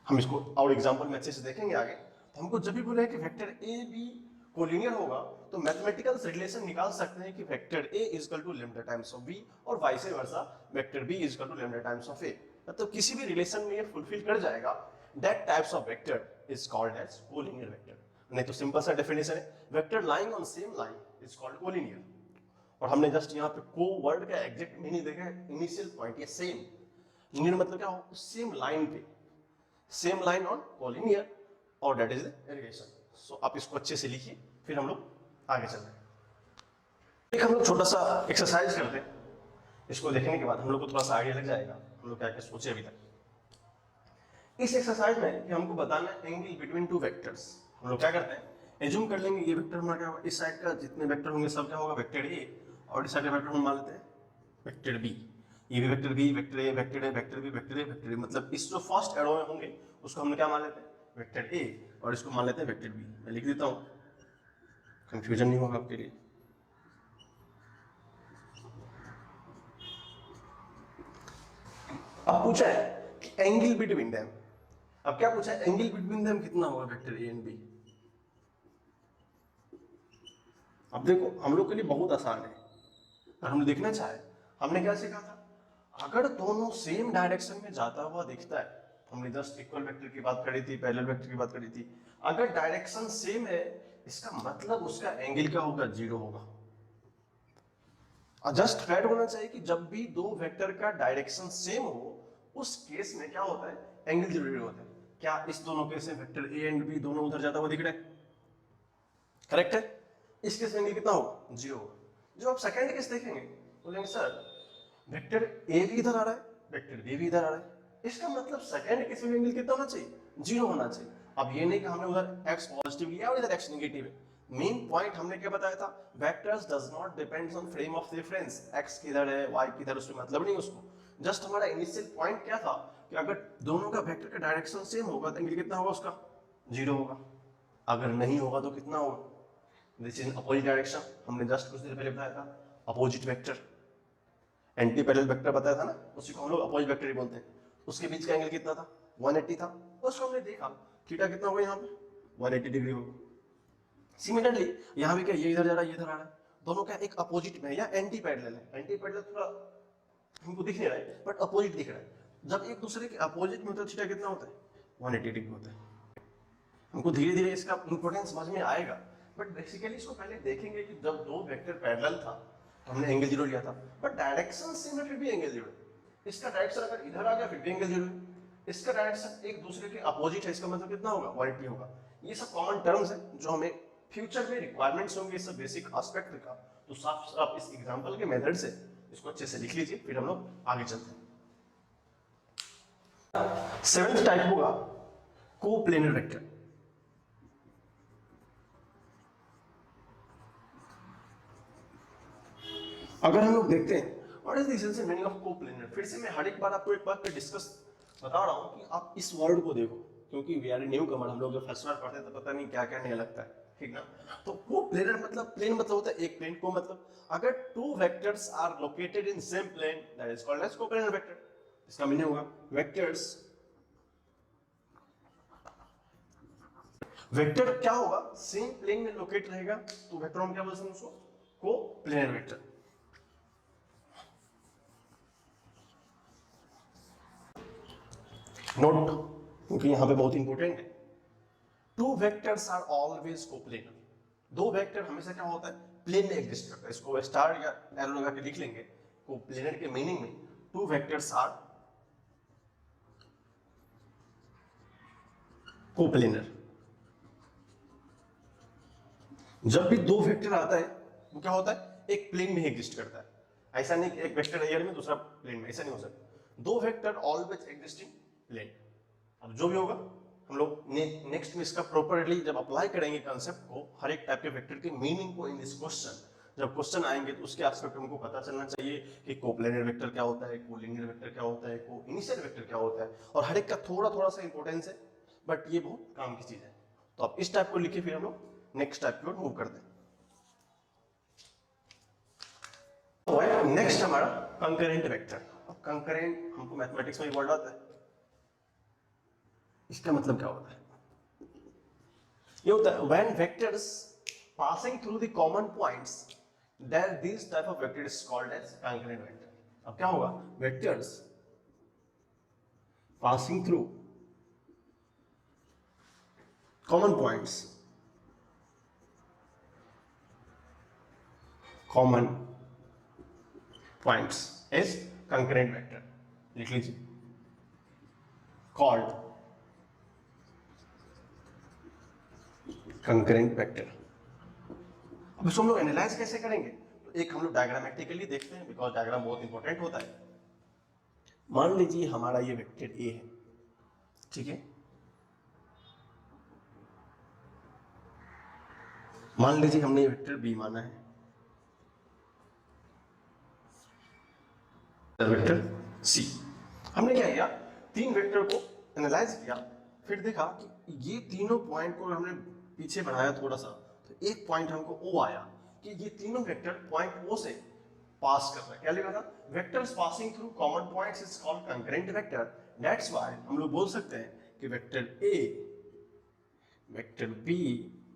Speaker 1: हम इसको और एग्जांपल में अच्छे से देखेंगे आगे। तो हमको जब भी बोले कि वेक्टर ए बी कोलिनियर होगा, तो मैथमेटिकल रिलेशन निकाल सकते हैं कि vector A is equal to lambda times of B और vice versa vector B is equal to lambda times of A. मतलब किसी भी रिलेशन में ये फुलफिल कर जाएगा, that types of vector is called as collinear vector. नहीं तो सिंपल सा डेफिनेशन है, vector lying on same line is called collinear. और हमने जस्ट यहाँ पे को वर्ड का एग्जैक्ट मीनिंग देखा है, इनिशियल पॉइंट या सेम। लीनियर मतलब क्या हो, सेम लाइन पे, सेम लाइन ऑन कोलिनियर, और दैट इज द रिलेशन। सो आप इसको अच्छे से लिखिए, फिर हम लोग आगे चलते हैं। एक हम लोग छोटा सा एक्सरसाइज करते हैं, इसको देखने के बाद हम लोग को थोड़ा सा आइडिया लग जाएगा हम लोग क्या क्या सोचे अभी तक। इस एक्सरसाइज में कि हमको बताना है एंगल बिटवीन टू वेक्टर्स। हम लोग क्या करते हैं, एज्यूम कर लेंगे ये वेक्टर हमारा क्या होगा, इस साइड का जितने वेक्टर होंगे सब क्या होगा, वेक्टर ए, और इस साइड का वेक्टर हम मान लेते हैं वेक्टर बी। ये भी vector B, vector A, vector A, vector B, vector A, vector A, मतलब इस जो फर्स्ट एरो में होंगे उसको हम क्या मान लेते हैं, वेक्टर ए, और इसको मान लेते हैं वेक्टर बी। मैं लिख देता हूँ, कंफ्यूजन नहीं होगा आपके लिए। अब पूछा है कि एंगल बिटवीन देम, अब क्या पूछा है, एंगल बिटवीन देम कितना होगा वेक्टर ए एंड बी। अब देखो हम लोग के लिए बहुत आसान है, अगर हम देखना चाहे, हमने क्या सीखा था, अगर दोनों सेम डायरेक्शन में जाता हुआ दिखता है, हमने जस्ट इक्वल वेक्टर की बात करी थी, पैरेलल वेक्टर की बात करी थी, अगर डायरेक्शन सेम है इसका मतलब उसका एंगल क्या होगा, जीरो होगा। जस्ट फैक्ट होना चाहिए कि जब भी दो वेक्टर का डायरेक्शन सेम हो उस केस में क्या होता है, एंगल जरूरी होता है। क्या इस दोनों केस में वेक्टर ए एंड बी दोनों उधर जाता हुआ दिख रहा है, करेक्ट है, इस केस में एंगल कितना होगा, जीरो होगा। जो आप सेकंड केस देखेंगे बोलेंगे सर वेक्टर ए भी इधर आ रहा है, वेक्टर बी भी इधर आ रहा है, इसका मतलब सेकंड केस में एंगल कितना होना चाहिए, जीरो होना चाहिए। अब ये नहीं कि हमने उधर x पॉजिटिव लिया और इधर x नेगेटिव है। मेन पॉइंट हमने क्या बताया था, vectors does not depends on frame of reference, x किधर है y किधर, उसमें मतलब नहीं उसको। जस्ट हमारा इनिशियल पॉइंट क्या था कि अगर दोनों का वेक्टर का डायरेक्शन सेम होगा तो एंगल कितना होगा उसका, जीरो होगा। अगर नहीं होगा तो कितना होगा, दिस इज अपोजिट डायरेक्शन। हमने जस्ट कुछ देर पहले बताया था opposite vector, anti parallel vector बताया था ना, उसी को हम लोग अपोजिट वेक्टर ही बोलते हैं। उसके बीच का एंगल कितना था, 180 था। उसको हमने देखा थीटा कितना होगा यहाँ पे, 180 डिग्री होगा। सिमिलरली यहाँ भी क्या, ये इधर जा रहा है, ये इधर आ रहा है, दोनों का एक अपोजिट में या एंटी पैरेलल है। एंटी पैरेलल थोड़ा हमको दिख नहीं रहा है बट अपोजिट दिख रहा है। जब एक दूसरे के अपोजिट में होता है थीटा कितना होता है, 180 डिग्री होता है। हमको धीरे धीरे इसका इंपॉर्टेंस समझ में आएगा, बट बेसिकली इसको पहले देखेंगे कि जब दो वेक्टर पैरेलल था तो हमने एंगल जीरो लिया था, बट डायरेक्शन सेम है फिर भी एंगल जीरो। इसका डायरेक्शन अगर इधर आ गया फिर भी एंगल जीरो है, इसका डायरेक्शन एक दूसरे के अपोजिट है, इसका मतलब कितना होगा, 180 होगा। ये सब कॉमन टर्म्स है जो हमें फ्यूचर में रिक्वायरमेंट्स होंगे इस बेसिक एस्पेक्ट का। तो साफ साफ इस एग्जांपल के मेथड से इसको अच्छे से लिख लीजिए, फिर हम लोग आगे चलते हैं। सेवेंथ टाइप होगा कोप्लेनर वेक्टर। अगर हम लोग देखते हैं what is the essential meaning of coplanar, फिर से मैं हर एक बार आपको एक बात पे डिस्कस बता रहा हूं कि आप इस वर्ड को देखो, क्योंकि वी आर न्यू कमर, हम लोग जब फर्स्ट बार पढ़ते हैं तो पता नहीं क्या क्या नहीं लगता है, ठीक ना। तो कोप्लेनर मतलब, प्लेन मतलब होता है एक प्लेन, को मतलब अगर two vectors are located in same plane that is called as coplanar vector. इसका मीनिंग होगा वेक्टर्स, वेक्टर क्या होगा, सेम प्लेन में लोकेट रहेगा तो वेक्टर हम क्या बोल सकते हैं उसको, कोप्लेनर वेक्टर। नोट, क्योंकि यहां पे बहुत इंपॉर्टेंट है, two vectors are always coplanar. दो वेक्टर हमेशा क्या होता है, प्लेन में एग्जिस्ट करता है। इसको स्टार या एरो लगा के लिख लेंगे। कोप्लेनर के मीनिंग में टू वेक्टर्स आर कोप्लेनर। जब भी दो वेक्टर आता है वो क्या होता है, एक प्लेन में एग्जिस्ट करता है। ऐसा नहीं कि एक वेक्टर एयर में दूसरा प्लेन में, ऐसा नहीं हो सकता। दो वेक्टर ऑलवेज एग्जिस्टिंग प्लेन। अब जो भी होगा हम लोग नेक्स्ट में इसका प्रॉपरली जब अप्लाई करेंगे कंसेप्ट को, हर एक टाइप के वेक्टर के मीनिंग को इन दिस क्वेश्चन, जब क्वेश्चन आएंगे तो उसके एस्पेक्ट हमको पता चलना चाहिए कि कोप्लेनर वेक्टर क्या होता है, कोलिनियर वेक्टर क्या होता है, को इनिशियल वेक्टर क्या होता है, और हर एक का थोड़ा थोड़ा सा इंपॉर्टेंस है, बट ये बहुत काम की चीज है। तो अब इस टाइप को लिखे फिर हम लोग नेक्स्ट टाइप की ओर मूव करते हैं। नेक्स्ट हमारा कंकरेंट वेक्टर। अब कंकरेंट हमको मैथमेटिक्स में वर्ड आता है, इसका मतलब क्या होता है? ये होता है when vectors passing through the common points, there this type of vector is called as concurrent vector. अब क्या होगा, vectors passing through common points, common points is concurrent vector. लिख लीजिए, कॉल्ड कंकरेंट वेक्टर। अब इसको हम लोग एनालाइज कैसे करेंगे? तो एक हम लोग डायग्रामेटिकली देखते हैं, बिकॉज डायग्राम बहुत इंपॉर्टेंट होता है। मान लीजिए हमारा ये वेक्टर ए है, ठीक है। मान लीजिए हमने ये वेक्टर बी माना है, वेक्टर सी। हमने क्या किया, तीन वेक्टर को एनालाइज किया, फिर देखा कि ये तीनों पॉइंट को हमने पीछे बढ़ाया थोड़ा सा, तो एक पॉइंट हमको ओ आया कि ये तीनों वेक्टर पॉइंट ओ से पास कर रहे हैं। क्या लिखा था, vectors passing through common points is called concurrent vector. That's why हम लोग बोल सकते हैं कि vector A, vector B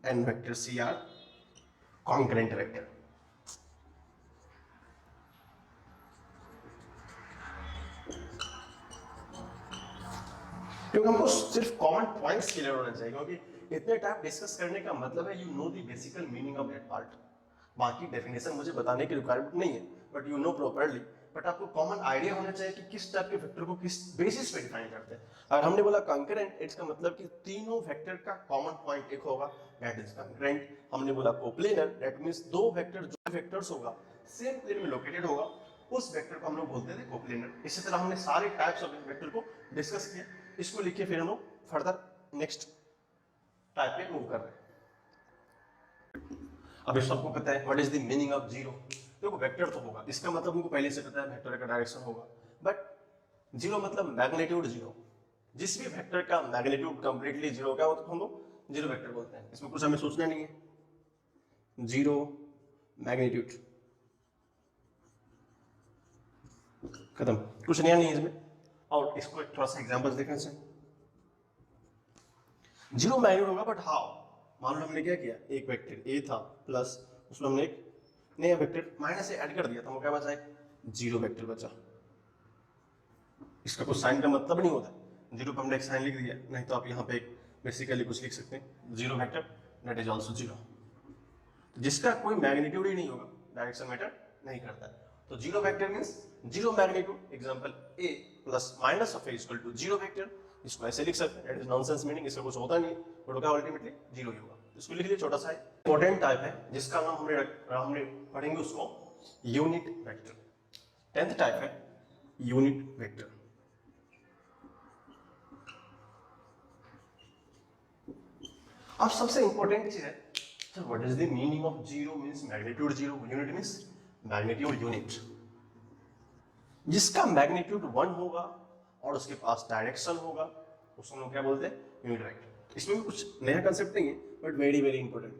Speaker 1: and vector C are concurrent vector. क्योंकि हमको सिर्फ कॉमन पॉइंट्स क्लियर होना चाहिए, क्योंकि इतने टाइप डिस्कस करने का मतलब है you know the basical meaning of that part. बाकी डेफिनेशन मुझे बताने की रिक्वायरमेंट नहीं है, but you know properly. But आपको कॉमन आइडिया होना चाहिए कि किस टाइप के वेक्टर को किस बेसिस पे डिफाइन करते हैं। अगर हमने बोला कंकरेंट, इसका मतलब कि तीनों वेक्टर का कॉमन पॉइंट एक होगा, दैट इज कंकरेंट। हमने बोला कोप्लेनर, दैट मींस दो वेक्टर, जो वेक्टर्स होगा सेम प्लेन में लोकेटेड होगा, उस वेक्टर को हम लोग बोलते थे कोप्लेनर। इसी तरह हमने सारे टाइप्स ऑफ वेक्टर को डिस्कस किया। इसको लिख के फिर हम लोग फर्दर नेक्स्ट टाइप पे मूव कर रहे हैं। अब इस सबको पता है what is the meaning of zero. देखो वेक्टर तो होगा, इसका मतलब हमको पहले से पता है वेक्टर का डायरेक्शन होगा, बट जीरो मतलब मैग्नीट्यूड जीरो। जिस भी वेक्टर का मैग्नीट्यूड कंप्लीटली जीरो क्या होता है, हम लोग जीरो वेक्टर बोलते हैं। इसमें कुछ हमें सोचना नहीं है, जीरो मैग्नीट्यूड खत्म, कुछ नया नहीं है इसमें। और इसको एक थोड़ा सा एग्जांपल्स देखना चाहिए। जीरो मैग्नीट्यूड होगा, बट हाउ? मान लो हमने क्या किया, एक वेक्टर ए था प्लस उसमें हमने एक नया वेक्टर माइनस से ऐड कर दिया, तो हमको क्या बचा, एक जीरो वेक्टर बचा। इसका कुछ साइन का मतलब नहीं होता, जीरो पर हमने एक साइन लिख दिया, नहीं तो आप यहाँ पे बेसिकली कुछ लिख सकते हैं, zero vector that is also zero. जिसका कोई मैग्नीट्यूड ही नहीं होगा, डायरेक्शन मैटर नहीं करता है। तो zero vector means zero magnitude. Example a plus minus of a equal to zero vector. इसको ऐसे लिख सकते हैं, दैट इज नॉनसेंस मीनिंग, इसका कुछ होता नहीं है, बट क्या अल्टीमेटली जीरो ही होगा। इसको लिख लिए, छोटा सा है, इंपॉर्टेंट टाइप है, जिसका नाम हमने पढ़ेंगे उसको यूनिट वेक्टर। 10th टाइप है यूनिट वेक्टर। अब सबसे इंपॉर्टेंट चीज है, so what is the meaning of zero? means magnitude zero, unit means magnitude unit। जिसका मैग्नीट्यूड 1 होगा और उसके पास डायरेक्शन होगा, उसको हम लोग क्या बोलते हैं, यूनिट वेक्टर। इसमें भी कुछ नया कंसेप्ट नहीं है, बट वेरी वेरी इंपॉर्टेंट।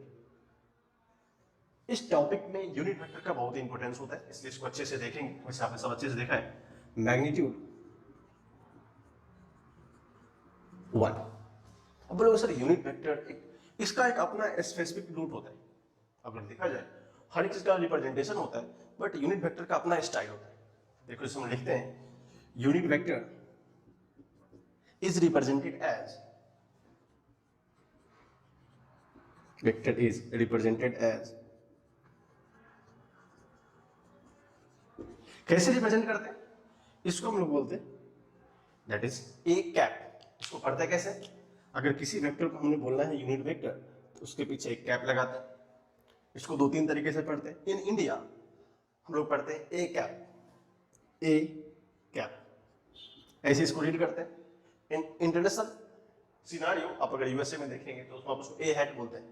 Speaker 1: इस टॉपिक में यूनिट वेक्टर का बहुत इंपॉर्टेंस होता है, इसलिए इसको अच्छे से देखेंगे। वैसे आपने सब अच्छे से देखा है, मैग्नीट्यूड 1। अब बोलो सर यूनिट वेक्टर इसका एक अपना स्पेसिफिक रूट होता है। अगर देखा जाए हर एक चीज का रिप्रेजेंटेशन होता है, बट यूनिट वेक्टर का अपना स्टाइल होता है। देखो इसमें हम लिखते हैं, unit vector is represented as, vector is represented as, कैसे रिप्रेजेंट करते हैं, इसको हम लोग बोलते हैं दैट इज ए कैप। इसको पढ़ते हैं कैसे, अगर किसी वेक्टर को हमने बोलना है यूनिट वेक्टर तो उसके पीछे एक कैप लगाते हैं। इसको दो तीन तरीके से पढ़ते हैं। इन इंडिया हम लोग पढ़ते हैं ए कैप, ए कैप, ऐसे इसको रीड करते हैं। इन इंटरनेशनल सिनारियो आप अगर यूएसए में देखेंगे तो उसमें आप उसको ए हैट बोलते हैं,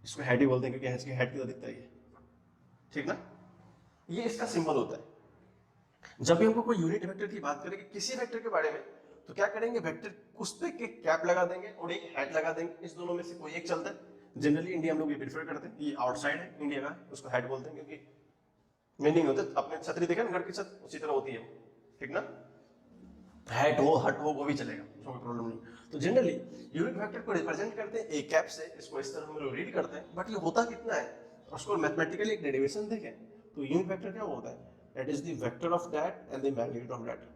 Speaker 1: इसको हैट ही बोलते हैं क्योंकि इसके हैट की तरह दिखता है, ठीक ना। ये इसका सिंबल होता है। जब भी हमको कोई यूनिट वेक्टर की बात करेंगे किसी वेक्टर के बारे में तो क्या करेंगे, वेक्टर उस पे के कैप लगा देंगे और एक हैट लगा देंगे। इस दोनों में से कोई एक चलता है। जनरली इंडिया हम लोग ये प्रेफर करते हैं, ये आउटसाइड है इंडिया का, उसको हैट बोलते हैं क्योंकि मीनिंग होता है। अपने छतरी देखा ना घर की छत उसी तरह होती है, ठीक ना। हैट हो हट हो वो भी चलेगा, उसमें कोई प्रॉब्लम नहीं। तो जनरली यूनिट वेक्टर को रिप्रेजेंट करते हैं ए कैप से, इसको इस तरह हम लोग रीड करते हैं। बट ये होता कितना है, उसको मैथमेटिकली एक डेरिवेशन देखें तो यूनिट वेक्टर क्या होता है, that is the vector of that and the magnitude of that.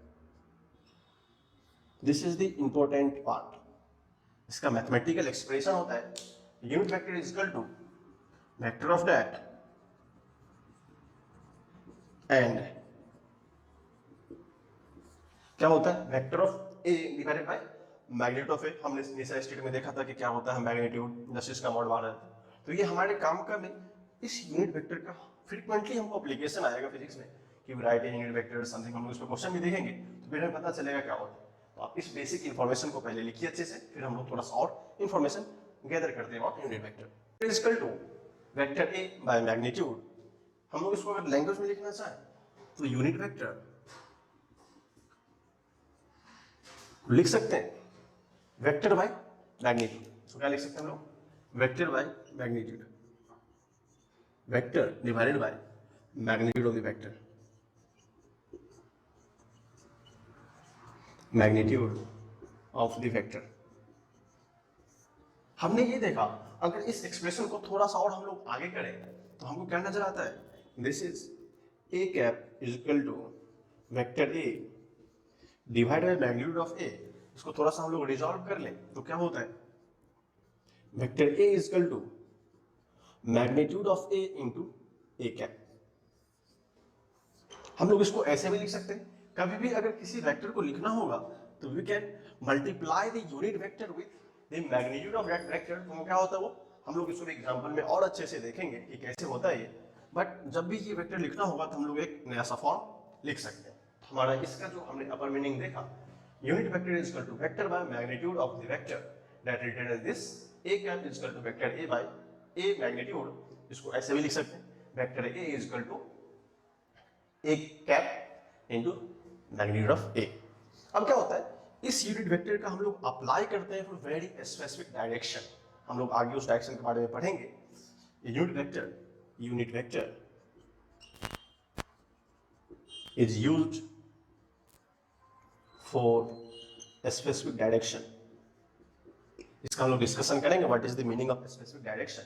Speaker 1: This is the important part. इसका मैथमेटिकल एक्सप्रेशन होता है unit vector is equal to vector of that and क्या होता है, vector of A divided by magnitude of A. हमने निशा state में देखा था कि क्या होता है मैग्नीट्यूड, जस्ट इसका मॉड बाहर है। तो ये हमारे काम का में इस यूनिट वेक्टर का फ्रीक्वेंटली हमको एप्लीकेशन आएगा फिजिक्स में कि right a unit vector something, हम लोग इस पर क्वेश्चन भी देखेंगे तो फिर हमें पता चलेगा क्या होता है। तो आप इस बेसिक इन्फॉर्मेशन को पहले लिखिए अच्छे से, फिर हम लोग थोड़ा सा और इन्फॉर्मेशन गैदर करते हैं about unit vector. Is equal to vector A by magnitude. हम लोग इसको अगर लैंग्वेज में लिखना चाहें तो यूनिट वेक्टर लिख सकते हैं वेक्टर बाय मैग्नीट्यूड। तो क्या लिख सकते हैं हम लोग, vector by magnitude, vector divided by magnitude of the vector, magnitude of the vector. हमने ये देखा अगर इस एक्सप्रेशन को थोड़ा सा और हम लोग आगे करें तो हमको क्या नजर आता है, this is A cap is equal to vector A divide by magnitude of A. इसको थोड़ा सा हम लोग रिजॉल्व कर लें तो क्या होता है, vector A is equal to magnitude of A into A cap. हम लोग इसको ऐसे भी लिख सकते हैं, कभी भी अगर किसी वेक्टर को लिखना होगा तो we can multiply the unit vector with the magnitude of that vector. तो क्या होता है वो हम लोग इसको एग्जांपल में और अच्छे से देखेंगे कि कैसे होता है ये। बट जब भी ये वेक्टर लिखना होगा तो हम लोग एक नया सा फॉर्म लिख सकते हैं। हमारा इसका जो हमने अपर मीनिंग देखा, unit vector is equal to vector by magnitude of the vector that written as this A cap is equal to vector A by A magnitude. इसको ऐसे भी लिख सकते हैं, vector A is equal to A cap into magnitude of A. अब क्या होता है, इस यूनिट वेक्टर का हम लोग अप्लाई करते हैं फॉर वेरी स्पेसिफिक डायरेक्शन। हम लोग आगे उस डायरेक्शन के बारे में पढ़ेंगे। Unit vector is used for a specific direction। इसका हम लोग डिस्कशन करेंगे, what is the meaning of specific direction.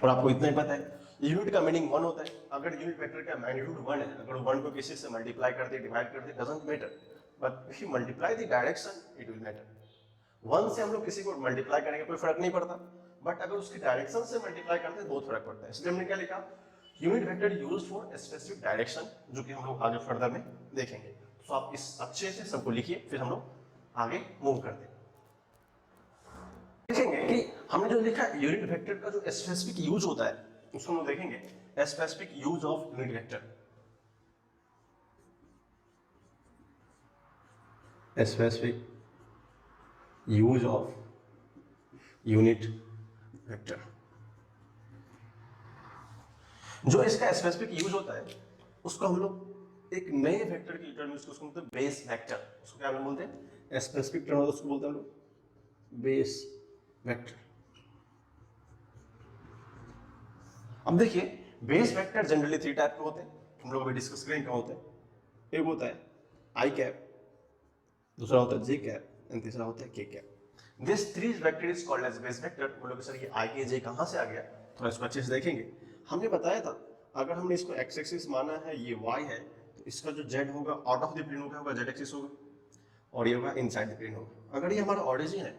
Speaker 1: और आपको इतना ही पता है यूनिट का मीनिंग वन होता है। अगर यूनिट वेक्टर का मैग्नीट्यूड वन है, अगर वन को किसी से मल्टीप्लाई करते डिवाइड करते doesn't matter, but if you multiply the direction it will matter. One से हम लोग किसी को मल्टीप्लाई करेंगे कोई फर्क नहीं पड़ता, बट अगर उसकी डायरेक्शन से मल्टीप्लाई करते हैं बहुत फर्क पड़ता है। इसलिए हमने क्या लिखा, unit vector used for specific direction, जो कि हम लोग आगे फर्दर में देखेंगे। तो आप इस अच्छे से सबको लिखिए, फिर हम लोग आगे मूव करते हैं। देखेंगे कि हमने जो लिखा यूनिट वेक्टर का जो स्पेसिफिक यूज होता है उसको हम लोग देखेंगे। Specific use of unit vector, specific use of unit vector. जो इसका स्पेसिफिक यूज होता है उसको हम लोग एक नए वेक्टर की टर्म यूज उसको बोलते हैं बेस वेक्टर। उसको क्या बोलते हैं, स्पेसिफिक टर्म उसको बोलते हैं हम लोग बेस वेक्टर। अब देखिए base vector generally three type के होते हैं, हम लोग अभी डिस्कस करेंगे क्या होते हैं। एक होता है आई कैप, दूसरा होता है जे कैप एंड तीसरा होता है K cap. This three vector is called as base vector. बोलोगे सर ये आई के जे कहां से आ गया, थोड़ा इसको अच्छे से देखेंगे। हमने बताया था अगर हमने इसको एक्स एक्सिस माना है, ये वाई है, तो इसका जो जेड होगा आउट ऑफ द प्लेन होगा जेड एक्सिस होगा, और ये होगा इनसाइड द प्लेन होगा। अगर ये हमारा ऑरिजिन है,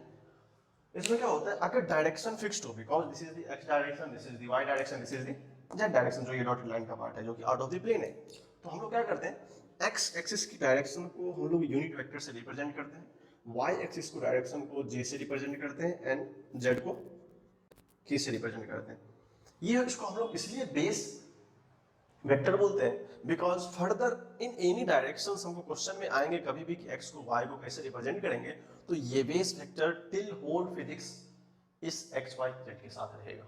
Speaker 1: इसमें क्या होता है अगर डायरेक्शन फिक्स्ड हो, because this is the X direction, this is the Y direction, this is the Z direction, जो ये डॉटेड लाइन का पार्ट है जो कि आउट ऑफ द प्लेन है, तो हम लोग क्या करते हैं एक्स एक्सिस की डायरेक्शन को हम लोग यूनिट वेक्टर से रिप्रेजेंट करते हैं, वाई एक्सिस को डायरेक्शन को जे से रिप्रेजेंट करते हैं, एंड जेड को के से रिप्रेजेंट करते हैं। ये इसको हम लोग इसलिए बेस वेक्टर बोलते हैं because further in any direction हमको क्वेश्चन में आएंगे कभी भी कि एक्स को वाई को कैसे रिप्रेजेंट करेंगे, तो ये base vector till whole physics इस एक्स वाई जेड के साथ रहेगा।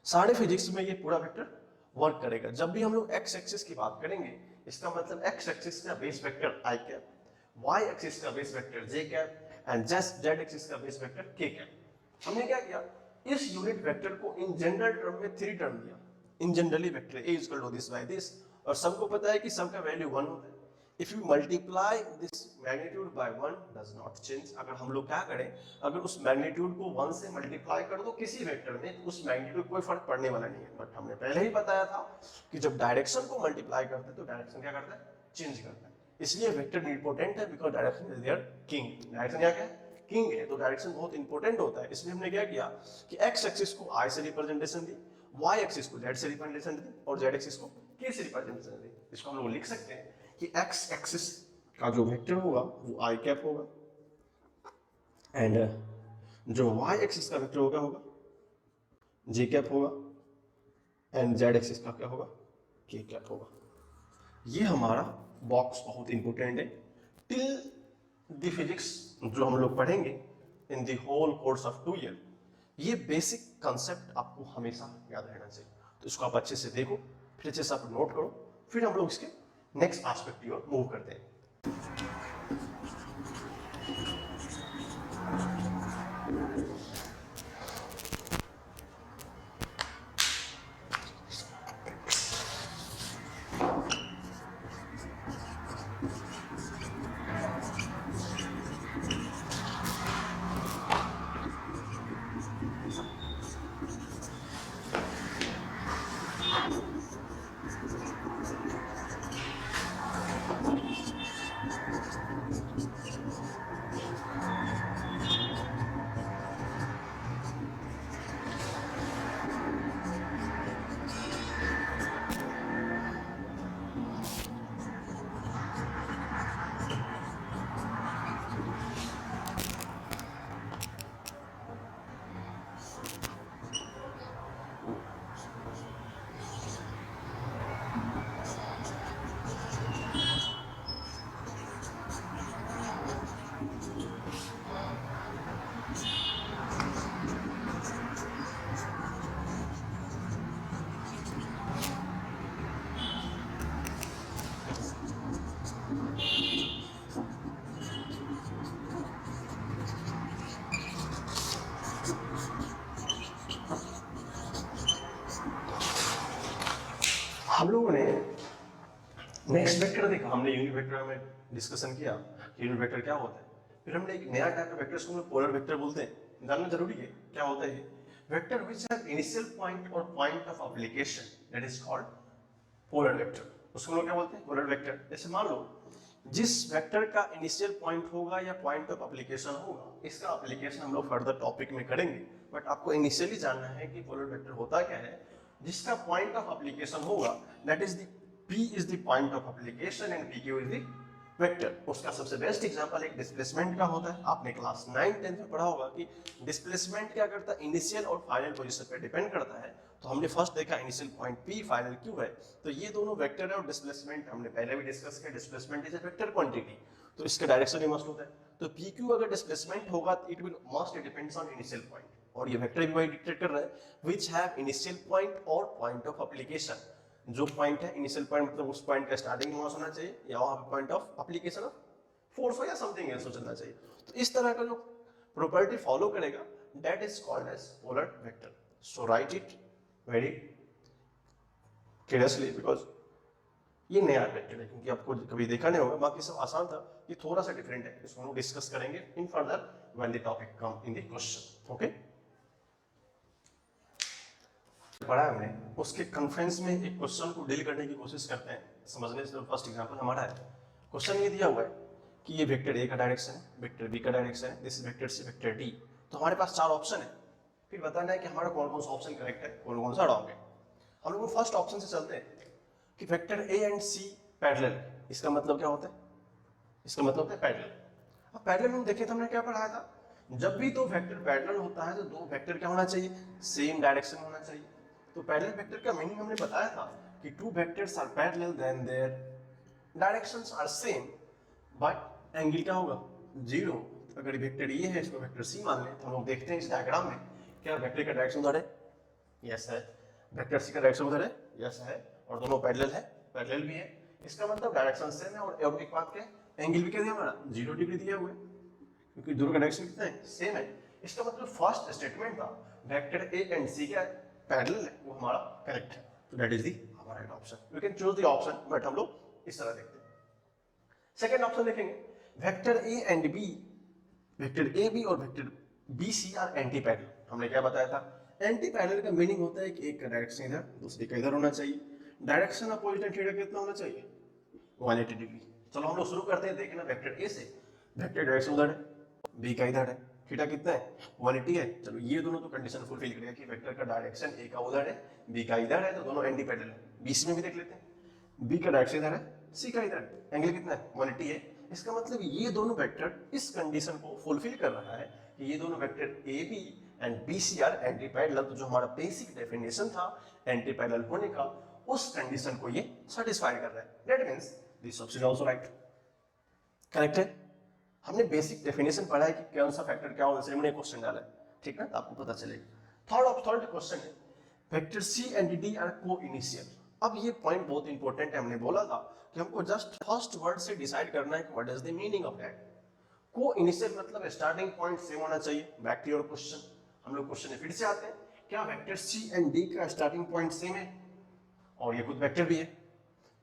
Speaker 1: सारे फिजिक्स में ये पूरा वेक्टर वर्क करेगा। जब भी हम लोग एक्स एक्सिस की बात करेंगे, इसका मतलब एक्स एक्सिस का बेस वेक्टर आई कैप, वाई एक्सिस का base vector J cap, and Z axis का बेस वेक्टर के कैप। हमने क्या किया, इस यूनिट वेक्टर को इन जनरल टर्म में 3 टर्म दिया। In generally vector A equal to this by this, और सबको पता है कि सबका वैल्यू 1 होता है। If you multiply this magnitude by 1 does not change. अगर हम लोग क्या करें, अगर उस मैग्नीट्यूड को 1 से मल्टीप्लाई कर दो किसी वेक्टर में, उस मैग्नीट्यूड कोई फर्क पड़ने वाला नहीं है। बट हमने पहले ही बताया था कि जब डायरेक्शन को मल्टीप्लाई करते हैं तो डायरेक्शन क्या करता है, चेंज करता है। इसलिए वेक्टर इंपॉर्टेंट है because direction is there king. Direction क्या है, किंग है, तो डायरेक्शन बहुत इंपॉर्टेंट होता है। इसलिए हमने क्या किया कि एक्स एक्सिस को आई से रिप्रेजेंटेशन दी, वाई एक्सिस को जेड से रिप्रेजेंटेशन दी, और जेड एक्सिस को के से रिप्रेजेंटेशन दी। इसको हम लोग लिख सकते हैं कि एक्स एक्सिस का जो वेक्टर होगा वो आई कैप होगा, एंड जो वाई एक्सिस का वेक्टर होगा जे कैप होगा, एंड जेड एक्सिस का क्या होगा, के कैप होगा। ये हमारा बॉक्स बहुत इंपॉर्टेंट है टिल द फिजिक्स जो हम लोग पढ़ेंगे in the whole course of 2 year. ये बेसिक कंसेप्ट आपको हमेशा याद रहना चाहिए। तो इसको आप अच्छे से देखो, फिर अच्छे से आप नोट करो, फिर हम लोग इसके नेक्स्ट एस्पेक्ट की ओर मूव करते हैं। हम लोगों ने नेक्स्ट वेक्टर देखा, हमने यूनिट वेक्टर में डिस्कशन किया यूनिट वेक्टर क्या होता है। फिर हमने एक नया टाइप का वेक्टर को पोलर वेक्टर बोलते हैं। जानना जरूरी है क्या होता है। Vector which have initial point और point of application that is called polar vector. उसको हम लोग क्या बोलते हैं, पोलर वेक्टर। जैसे मान लो जिस वेक्टर का इनिशियल पॉइंट होगा या पॉइंट ऑफ एप्लीकेशन होगा, इसका एप्लीकेशन हम लोग फर्दर टॉपिक में करेंगे, बट आपको इनिशियली जानना है कि पोलर वेक्टर होता क्या है। जिसका पॉइंट ऑफ एप्लीकेशन होगा that is the P is the point of application and PQ is the vector। उसका सबसे बेस्ट एग्जांपल एक डिस्प्लेसमेंट का होता है। आपने क्लास 9-10 में पढ़ा होगा कि डिस्प्लेसमेंट क्या करता है, इनिशियल और फाइनल पोजीशन पे डिपेंड करता है। तो हमने फर्स्ट देखा initial point P, final Q है। तो ये दोनों वेक्टर है और डिस्प्लेसमेंट हमने पहले भी डिस्कस किया। Displacement is a vector quantity, तो इसका डायरेक्शन ही मस्ट होता है। तो PQ अगर डिस्प्लेसमेंट होगा it will must depends on initial point, और ये वेक्टर भी वही डिक्टेट कर रहा है व्हिच हैव इनिशियल पॉइंट और पॉइंट ऑफ एप्लीकेशन। जो पॉइंट है इनिशियल पॉइंट मतलब उस पॉइंट का स्टार्टिंग मास होना चाहिए, या वहां पे point of application of force हो या समथिंग एल्स हो चलना चाहिए। तो इस तरह का जो प्रॉपर्टी फॉलो करेगा that is called as polar vector. So write it very carefully because ये नया वेक्टर है, क्योंकि आपको कभी देखा नहीं होगा। बाकी सब आसान था, ये थोड़ा सा डिफरेंट है। इसको हम लोग डिस्कस करेंगे in further when the topic come in the question. Okay, पढ़ा हमने, उसके कॉन्फ्रेंस में एक क्वेश्चन को डील करने की कोशिश करते हैं समझने से। फर्स्ट एग्जांपल हमारा है, क्वेश्चन ये दिया हुआ है कि ये वेक्टर ए का डायरेक्शन है, वेक्टर बी का डायरेक्शन है, दिस वेक्टर से वेक्टर डी। तो हमारे पास 4 ऑप्शन है, फिर बताना है कि हमारा कौन कौन सा ऑप्शन करेक्ट है, कौन कौन सा रॉन्ग है। हम लोग फर्स्ट ऑप्शन से चलते हैं कि vector A and C parallel है। इसका मतलब क्या होता है? इसका मतलब होता है पैरेलल। अब पैरेलल हम देखें तो हमने क्या पढ़ाया था, जब भी दो वेक्टर पैरेलल होता है तो दो वेक्टर क्या होना चाहिए? सेम डायरेक्शन होना चाहिए। तो पैरेलल वेक्टर का मीनिंग हमने बताया था कि two vectors are parallel then their directions are same but angle क्या होगा? जीरो। अगर वेक्टर ये है, इसको वेक्टर सी मान लें, तो हम लोग देखते हैं इस डायग्राम में क्या वेक्टर का डायरेक्शन उधर है? यस है। वेक्टर सी का डायरेक्शन उधर है? यस है। और दोनों पैरेलल है? पैरेलल भी है। इसका मतलब डायरेक्शन सेम है। और एक बात क्या है, एंगल भी क्या दिया हमारा? 0 डिग्री दिया हुआ है, क्योंकि दोनों का डायरेक्शन कितना है? सेम है। इसका मतलब फर्स्ट स्टेटमेंट था वेक्टर ए एंड सी क्या है? पैरेलल है, वो हमारा करेक्ट है। तो दैट इज दी हमारा right option. You can choose the option, but हम लोग इस तरह देखते हैं। सेकंड ऑप्शन देखेंगे, vector A and B, vector A B और vector B C are anti parallel. हमने क्या बताया था? एंटी पैरेलल का मीनिंग होता है कि एक का डायरेक्शन इधर, दूसरे का इधर होना चाहिए। डायरेक्शन अपोजिट एंड थीटा कितना होना चाहिए? 180 डिग्री। चलो हम लोग शुरू करते हैं। देखना वेक्टर ए से वेक्टर डायरेक्शन उधर है, बी का इधर है, थीटा कितना है? 180 है। चलो ये दोनों तो कंडीशन फुलफिल करेगा कि वेक्टर का डायरेक्शन ए का उधर है, बी का इधर है, तो दोनों एंटी पैरेलल है। बीसी में भी देख लेते हैं, बी का डायरेक्शन इधर है, सी का इधर है, एंगल कितना है? 180 है। इसका मतलब ये दोनों वेक्टर इस कंडीशन को फुलफिल कर रहा है कि ये दोनों vector A B and B C are anti parallel. तो जो हमारा बेसिक डेफिनेशन था एंटी पैरेलल होने का, उस कंडीशन को ये सेटिस्फाई कर रहा है। That means this option is also right. Correct है। हमने बेसिक डेफिनेशन पढ़ा है कि कौन सा फैक्टर क्या होगा, हमने क्वेश्चन डाला है, ठीक है, आपको पता चलेगा। थर्ड क्वेश्चन है, vector C and D are coinitial. अब ये पॉइंट बहुत इंपॉर्टेंट है। हमने बोला था कि हमको जस्ट फर्स्ट वर्ड से डिसाइड करना है कि what is the meaning of that. को इनिशियल मतलब स्टार्टिंग पॉइंट सेम होना चाहिए। बैक टू योर क्वेश्चन, हम लोग क्वेश्चन में फिर से आते हैं, क्या वेक्टर सी एंड डी का स्टार्टिंग पॉइंट सेम है? और ये खुद वेक्टर भी है।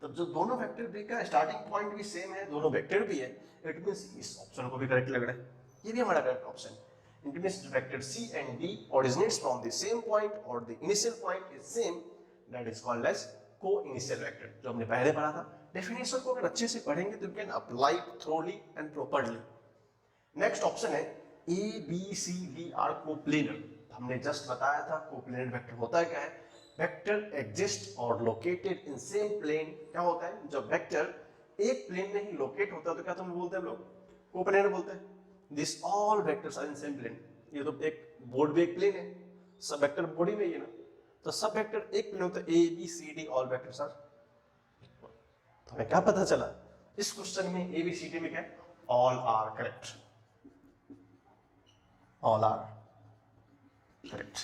Speaker 1: तब जो दोनों वेक्टर बी का स्टार्टिंग पॉइंट भी सेम है, दोनों वेक्टर भी है, इट मींस इस ऑप्शन को भी करेक्ट लग रहा है। ये भी हमारा करेक्ट ऑप्शन है। It means vector C and D originates from the same point or the initial point is same, that is called as co-initial vector, जो हमने पहले पढ़ा था। डेफिनेशन को अगर अच्छे से पढ़ेंगे तो you can apply thoroughly and properly. Next option है A B C D are coplanar. हमने जस्ट बताया था कोप्लेनर वेक्टर होता है क्या है? वेक्टर एग्जिस्ट और लोकेटेड इन सेम प्लेन। क्या होता है? जब वेक्टर एक प्लेन में ही लोकेट होता है तो क्या तुम बोलते हैं हम लोग? कोप्लेनर बोलते हैं। This all vectors are in same plane. ये तो एक बोर्ड भी एक प्लेन है, सब वेक्टर बॉडी में ही है ना, तो सब वेक्टर एक प्लेन होता है। A B C D all vectors are equal. तो हमें क्या पता चला इस क्वेश्चन में? ए बी सी डी में क्या है? All are correct, all are correct.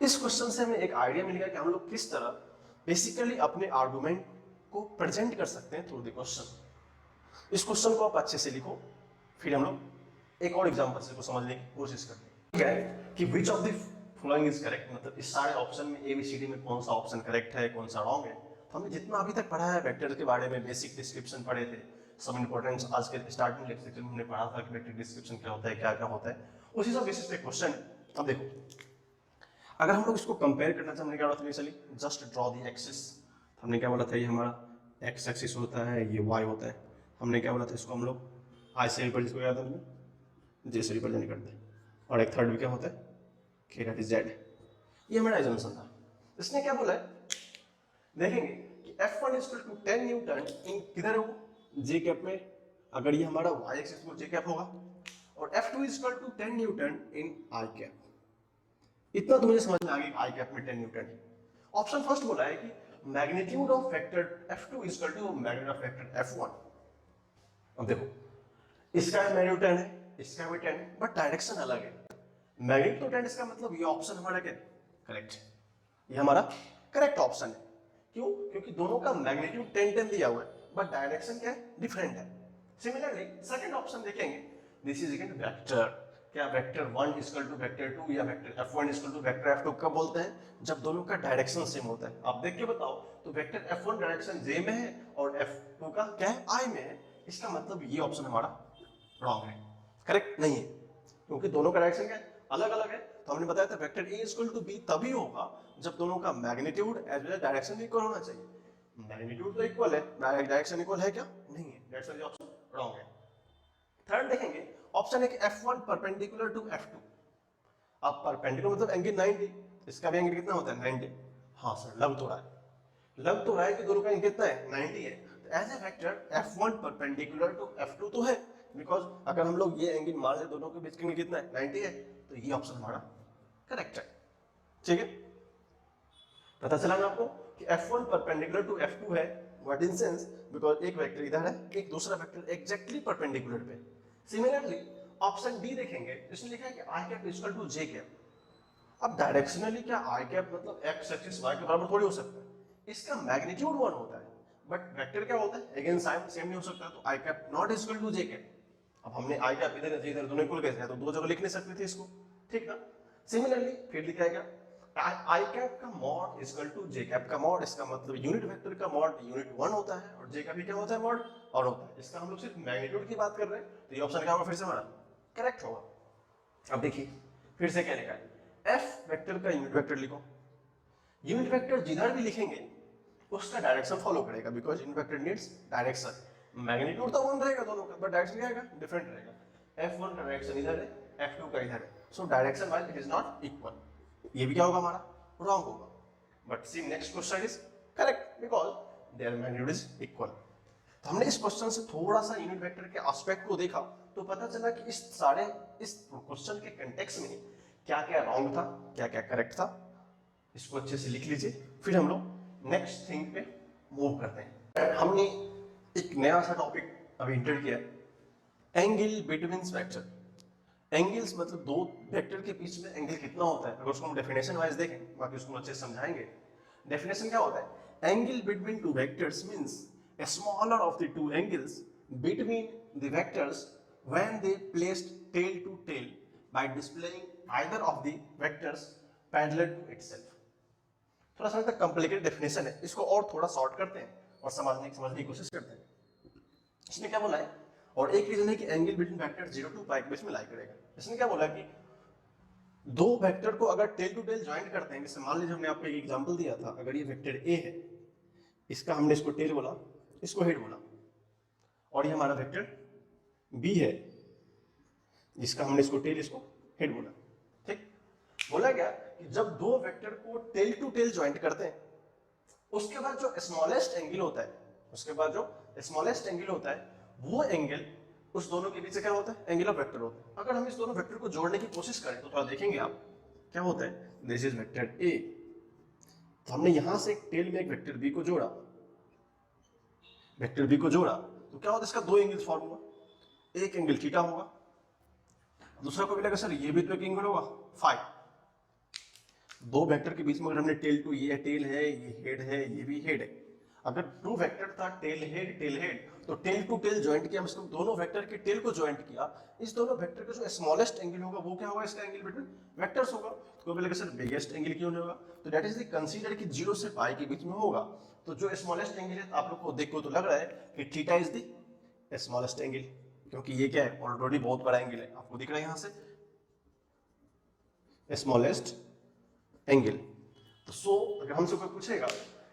Speaker 1: इस क्वेश्चन से हमें एक आइडिया मिल गया कि हम लोग किस तरह बेसिकली अपने आर्गुमेंट को प्रेजेंट कर सकते हैं थ्रू द क्वेश्चन। इस क्वेश्चन को आप अच्छे से लिखो, फिर हम लोग एक और एग्जांपल से को समझने की कोशिश करते हैं। क्या है कि which of the following is correct, मतलब इस सारे ऑप्शन में ए बी सी डी में कौन सा ऑप्शन करेक्ट है, कौन सा रॉन्ग है। तो हमने जितना अभी तक पढ़ा है वेक्टर के बारे में, बेसिक डिस्क्रिप्शन पढ़े थे, सब इंपॉर्टेंस आज के स्टार्टिंग लेक्चर में हमने पढ़ा था कि वेक्टर डिस्क्रिप्शन क्या होता है, क्या क्या होता है, उसी सब बेसिस पे क्वेश्चन। अब देखो, अगर हम लोग इसको कंपेयर करना चाहते हैं, क्या बोला था initially? Just draw the axis. हमने क्या बोला था? ये हमारा एक्स एक्सिस होता है, ये वाई होता है। हमने क्या बोला था? इसको हम लोग आई से रिप्रेजेंट किया था, जे से रिप्रेजेंट करते हैं। और एक थर्ड भी क्या होता है? कि दैट इज जेड। ये हमारा एजम्पशन था। इसने क्या बोला है देखेंगे कि F1 = 10 न्यूटन इन किधर है वो? जे कैप में। अगर ये हमारा y एक्सिस में जे कैप होगा, और F2 = 10 न्यूटन इन आई कैप। इतना तो मुझे समझ में आ गया आई कैप में 10 न्यूटन है। ऑप्शन फर्स्ट बोला है कि magnitude of vector F2 = magnitude of vector F1। अब देखो, इसका मैग्नीट्यूड 10 है, इसका भी 10 है, बट डायरेक्शन अलग है। मैग्नीट्यूड 10, इसका मतलब ये ऑप्शन हमारा क्या करेक्ट? ये हमारा करेक्ट ऑप्शन है। क्यों? क्योंकि दोनों का मैग्नीट्यूड 10 दिया हुआ है, बट डायरेक्शन क्या है? डिफरेंट है। सिमिलरली सेकंड ऑप्शन देखेंगे, दिस इज अगेन वेक्टर। क्या वेक्टर 1 = वेक्टर 2 या वेक्टर F1 = वेक्टर F2 कब बोलते हैं? जब दोनों का डायरेक्शन सेम होता है। आप देख के बताओ, तो वेक्टर F1 डायरेक्शन J में है और F2 का क्या है? I में है। इसका मतलब ये ऑप्शन हमारा रॉन्ग है, करेक्ट नहीं है, क्योंकि दोनों का डायरेक्शन क्या है? अलग अलग है। तो हमने बताया था वेक्टर A = B तभी होगा जब दोनों का magnitude as well as direction equal होना चाहिए। मैग्नीट्यूड तो इक्वल है, डायरेक्शन इक्वल है क्या? नहीं है। दैट्स व्हाई ऑप्शन रॉन्ग है। थर्ड देखेंगे, ऑप्शन है कि F1 परपेंडिकुलर टू F2। अब परपेंडिकुलर मतलब एंगल 90, इसका भी एंगल कितना होता है? 90। हाँ सर, लग तो रहा है कि दोनों का एंगल कितना है? 90 है। तो as a vector F1 perpendicular to F2 तो है, बिकॉज अगर हम लोग ये एंगल मान ले दोनों के बीच का एंगल कितना है 90 है, तो ये ऑप्शन हमारा करेक्ट है। ठीक है, पता चला ना आपको कि F1 परपेंडिकुलर टू F2 है, व्हाट इन सेंस बिकॉज एक वेक्टर इधर है, एक दूसरा वेक्टर एग्जैक्टली परपेंडिकुलर पे। सिमिलरली ऑप्शन डी देखेंगे, इसमें लिखा है कि I cap equal to J cap. अब डायरेक्शनली क्या आई कैप मतलब एक्स एक्सिस वाई के बराबर थोड़ी हो सकता है, इसका मैग्नीट्यूड 1 होता है, बट वेक्टर क्या होता है अगेन साइन सेम नहीं हो सकता, तो I cap not equal to J cap. अब हमने आई कैप इधर जे इधर दोनों इक्वल कैसे है, तो दो जगह लिख नहीं सकते थे इसको, ठीक ना। सिमिलरली फिर लिखा है आई कैप का mod equal to J cap का मॉड, इसका मतलब यूनिट वेक्टर का मॉड यूनिट 1 होता है और जे का भी क्या होता है मॉड और होता है। इसका हम लोग सिर्फ मैग्नीट्यूड की बात कर रहे हैं, तो ये ऑप्शन क्या होगा फिर से हमारा करेक्ट होगा। अब देखिए फिर से क्या लिखा है, एफ वेक्टर का यूनिट वेक्टर लिखो, यूनिट वेक्टर जिधर भी लिखेंगे उसका डायरेक्शन फॉलो करेगा, because unit vector needs direction. Magnitude तो 1 रहेगा दोनों का, बट डायरेक्शन क्या आएगा डिफरेंट रहेगा। F1 का डायरेक्शन इधर है, F2 का इधर है, so direction wise it is not equal. ये भी क्या होगा हमारा रॉन्ग होगा, but see next question is correct because their magnitude is equal. तो हमने इस क्वेश्चन से थोड़ा सा यूनिट वेक्टर के एस्पेक्ट को देखा, तो पता चला कि इस क्वेश्चन के कंटेक्स्ट में क्या क्या रॉन्ग था क्या क्या करेक्ट था। इसको अच्छे से लिख लीजिए, फिर हम लोग नेक्स्ट थिंग पे मूव करते हैं। हमने एक नया सा टॉपिक अभी इंटर किया, एंगल बिटवीन वेक्टर। एंगल्स मतलब दो वेक्टर के बीच में एंगल कितना होता है, अगर उसको हम डेफिनेशन वाइज देखें, बाकी उसको अच्छे से समझाएंगे। डेफिनेशन क्या होता है, angle between two vectors means a smaller of the two angles between the vectors when they placed tail to tail by displaying either of the vectors parallel to itself। थोड़ा सा कॉम्प्लिकेटेड डेफिनेशन है, इसको और थोड़ा short करते हैं और समझने की कोशिश करते हैं। इसने क्या बोला है, और एक रीजन है कि एंगल बिटवीन वेक्टर 0 टू पाई के बीच में लाई करेगा। इसने क्या बोला कि दो वेक्टर को अगर टेल टू टेल ज्वाइंट करते हैं, जैसे मान लीजिए हमने आपको एक एग्जांपल दिया था, अगर ये वेक्टर ए है, इसका हमने इसको टेल बोला, इसको हेड बोला, और ये हमारा वेक्टर बी है, जिसका हमने इसको टेल इसको हेड बोला। ठीक, बोला क्या कि जब दो वेक्टर को टेल टू टेल ज्वाइंट करते हैं, उसके बाद जो स्मॉलेस्ट एंगल होता है, वो एंगल उस दोनों के बीच से क्या होता है, एंगल ऑफ वेक्टर होता है। अगर हम इस दोनों वेक्टर को जोड़ने की कोशिश करें तो थोड़ा देखेंगे आप क्या होता है, दिस इज वेक्टर ए, तो हमने यहां से एक टेल में एक वेक्टर बी को जोड़ा, तो क्या होता है, इसका दो एंगल्स फॉर्म हुआ, एक एंगल थीटा होगा, दूसरा को मिलेगा सर ये भी तो एक एंगल होगा फाई। दो वेक्टर के बीच में अगर हमने टेल टू, ये टेल है, ये हेड है, ये भी हेड है, अगर टू वेक्टर था टेल हेड, तो टेल टू टेल ज्वाइंट किया, मतलब दोनों वेक्टर के टेल को ज्वाइंट किया, इस दोनों वेक्टर का जो स्मॉलेस्ट एंगल होगा वो क्या होगा, इसका एंगल बिटवीन वेक्टर्स होगा। तो बोलेगा सर बिगेस्ट एंगल क्यों नहीं होगा, तो दैट इज द कंसीडर कि 0 से पाई के बीच में होगा, तो जो स्मॉलेस्ट एंगल है आप लोग को देखो तो लग रहा है कि theta is the smallest angle, क्योंकि ये क्या है ऑलरेडी बहुत बड़ा एंगल है, आपको दिख रहा है यहां से स्मॉलेस्ट एंगल। तो सो अगर हमसे कोई पूछेगा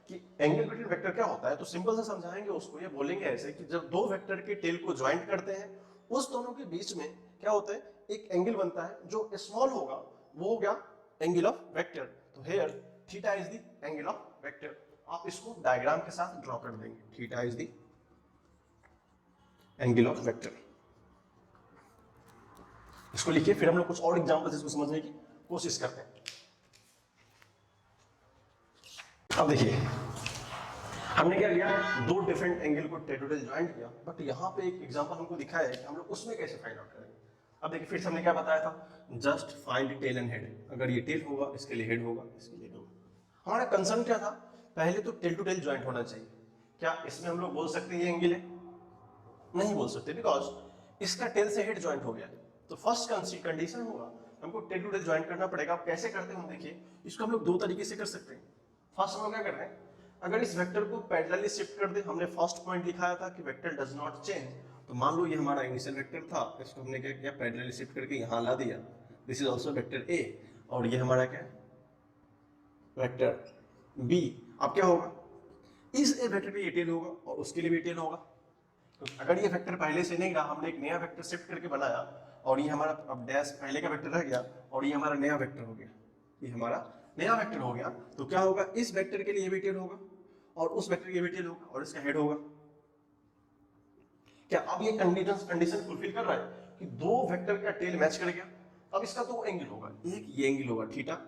Speaker 1: कि एंगल बिटवीन वेक्टर क्या होता है, तो सिंपल से समझाएंगे उसको, ये बोलेंगे ऐसे कि जब दो वेक्टर के टेल को ज्वाइंट करते हैं, उस दोनों के बीच में क्या होता है, एक एंगल बनता है जो स्मॉल होगा, वो हो गया एंगल ऑफ वेक्टर। तो here theta is the angle of vector. आप इसको डायग्राम के साथ ड्रॉ कर देंगे, theta is the angle of vector. इसको लिखिए, फिर हम लोग कुछ और एग्जांपल्स इसको समझने की कोशिश करते हैं। अब देखिए हमने क्या किया, दो डिफरेंट एंगल को टेल टू टेल ज्वाइंट किया, बट यहाँ पे एक एग्जांपल हमको दिखाया है कि हम लोग उसमें कैसे फाइंड आउट करेंगे। अब देखिए फिर से हमने क्या बताया था, just find tail and head. अगर ये टेल होगा इसके लिए हेड होगा, इसके लिए हेड होगा। हमारा कंसर्न क्या था, पहले तो टेल टू टेल ज्वाइंट होना चाहिए। क्या इसमें हम लोग बोल सकते हैं ये एंगल है, नहीं बोल सकते, बिकॉज इसका टेल से हेड ज्वाइंट हो गया। तो फर्स्ट कंडीशन होगा हमको टेल टू टेल ज्वाइंट करना पड़ेगा। आप कैसे करते हैं हम देखिए, इसको हम लोग दो तरीके से कर सकते हैं। फर्स्ट हम लोग क्या कर रहे हैं, अगर इस वेक्टर को पैरेलली शिफ्ट कर दे, हमने फर्स्ट पॉइंट लिखाया था कि वेक्टर डज नॉट चेंज, तो मान लो ये हमारा इनिशियल वेक्टर था, इसको हमने क्या किया, पैरेलली शिफ्ट करके यहाँ ला दिया, this is also vector A, और ये हमारा क्या वेक्टर बी। अब क्या होगा, इस ए वेक्टर पे ये टेल होगा और उसके लिए भी टेल होगा। तो अगर ये वेक्टर पहले से नहीं रहा, हमने एक नया वेक्टर शिफ्ट करके बनाया, और ये हमारा अब डैश पहले का वेक्टर रह गया और ये हमारा नया वेक्टर हो गया, ये हमारा नया वेक्टर हो गया, तो क्या होगा, इस वेक्टर के लिए ये भी टेल होगा और उस वेक्टर के लिए भी टेल होगा और इसका हेड होगा। क्या अब ये कंडीशन फुलफिल कर रहा है कि दो वेक्टर का टेल मैच कर गया? अब इसका दो एंगल होगा, एक ये एंगल होगा थीटा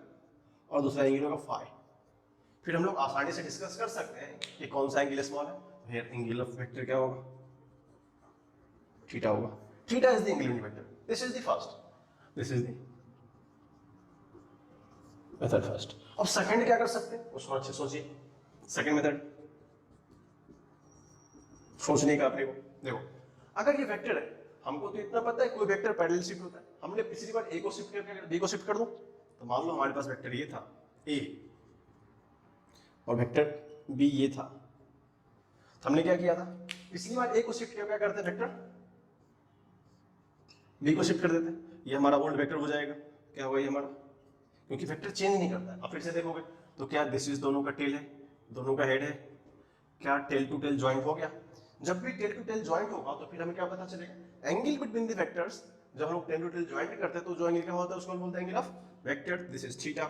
Speaker 1: और दूसरा एंगल होगा फाई। फिर हम लोग आसानी से डिस्कस कर सकते हैं कि कौन सा एंगल स्मॉल है। फिर एंगल ऑफ वेक्टर क्या होगा? थीटा होगा। Theta is the angle unit vector. This is the first, this is the method first. अब सेकंड क्या कर सकते हैं उसको अच्छे सोचिए। सेकंड मेथड सोचने का अपने को देखो, अगर ये वेक्टर है, हमको तो इतना पता है कोई वेक्टर पैरेलल शिफ्ट होता है। हमने पिछली बार ए को शिफ्ट करके अगर बी को शिफ्ट कर दो तो मान लो हमारे पास वेक्टर ये था ए और वेक्टर बी ये था, तो हमने क्या किया था, पिछली बार ए को शिफ्ट किया क्या करते वेक्टर बी को शिफ्ट कर देते, ये हमारा ओल्ड वेक्टर हो जाएगा। क्या होगा ये हमारा, क्योंकि वेक्टर चेंज नहीं करता है। अब फिर से देखोगे तो क्या दिस इज दोनों का टेल है, दोनों का हेड है, क्या टेल टू टेल ज्वाइंट हो गया। जब भी टेल टू टेल ज्वाइंट होगा तो फिर हमें क्या पता चलेगा, एंगल बिटवीन द वेक्टर्स। जब हम लोग टेल टू टेल ज्वाइंट करते हैं तो जो एंगल क्या होता है उसको बोलते हैं angle of vector. This is theta.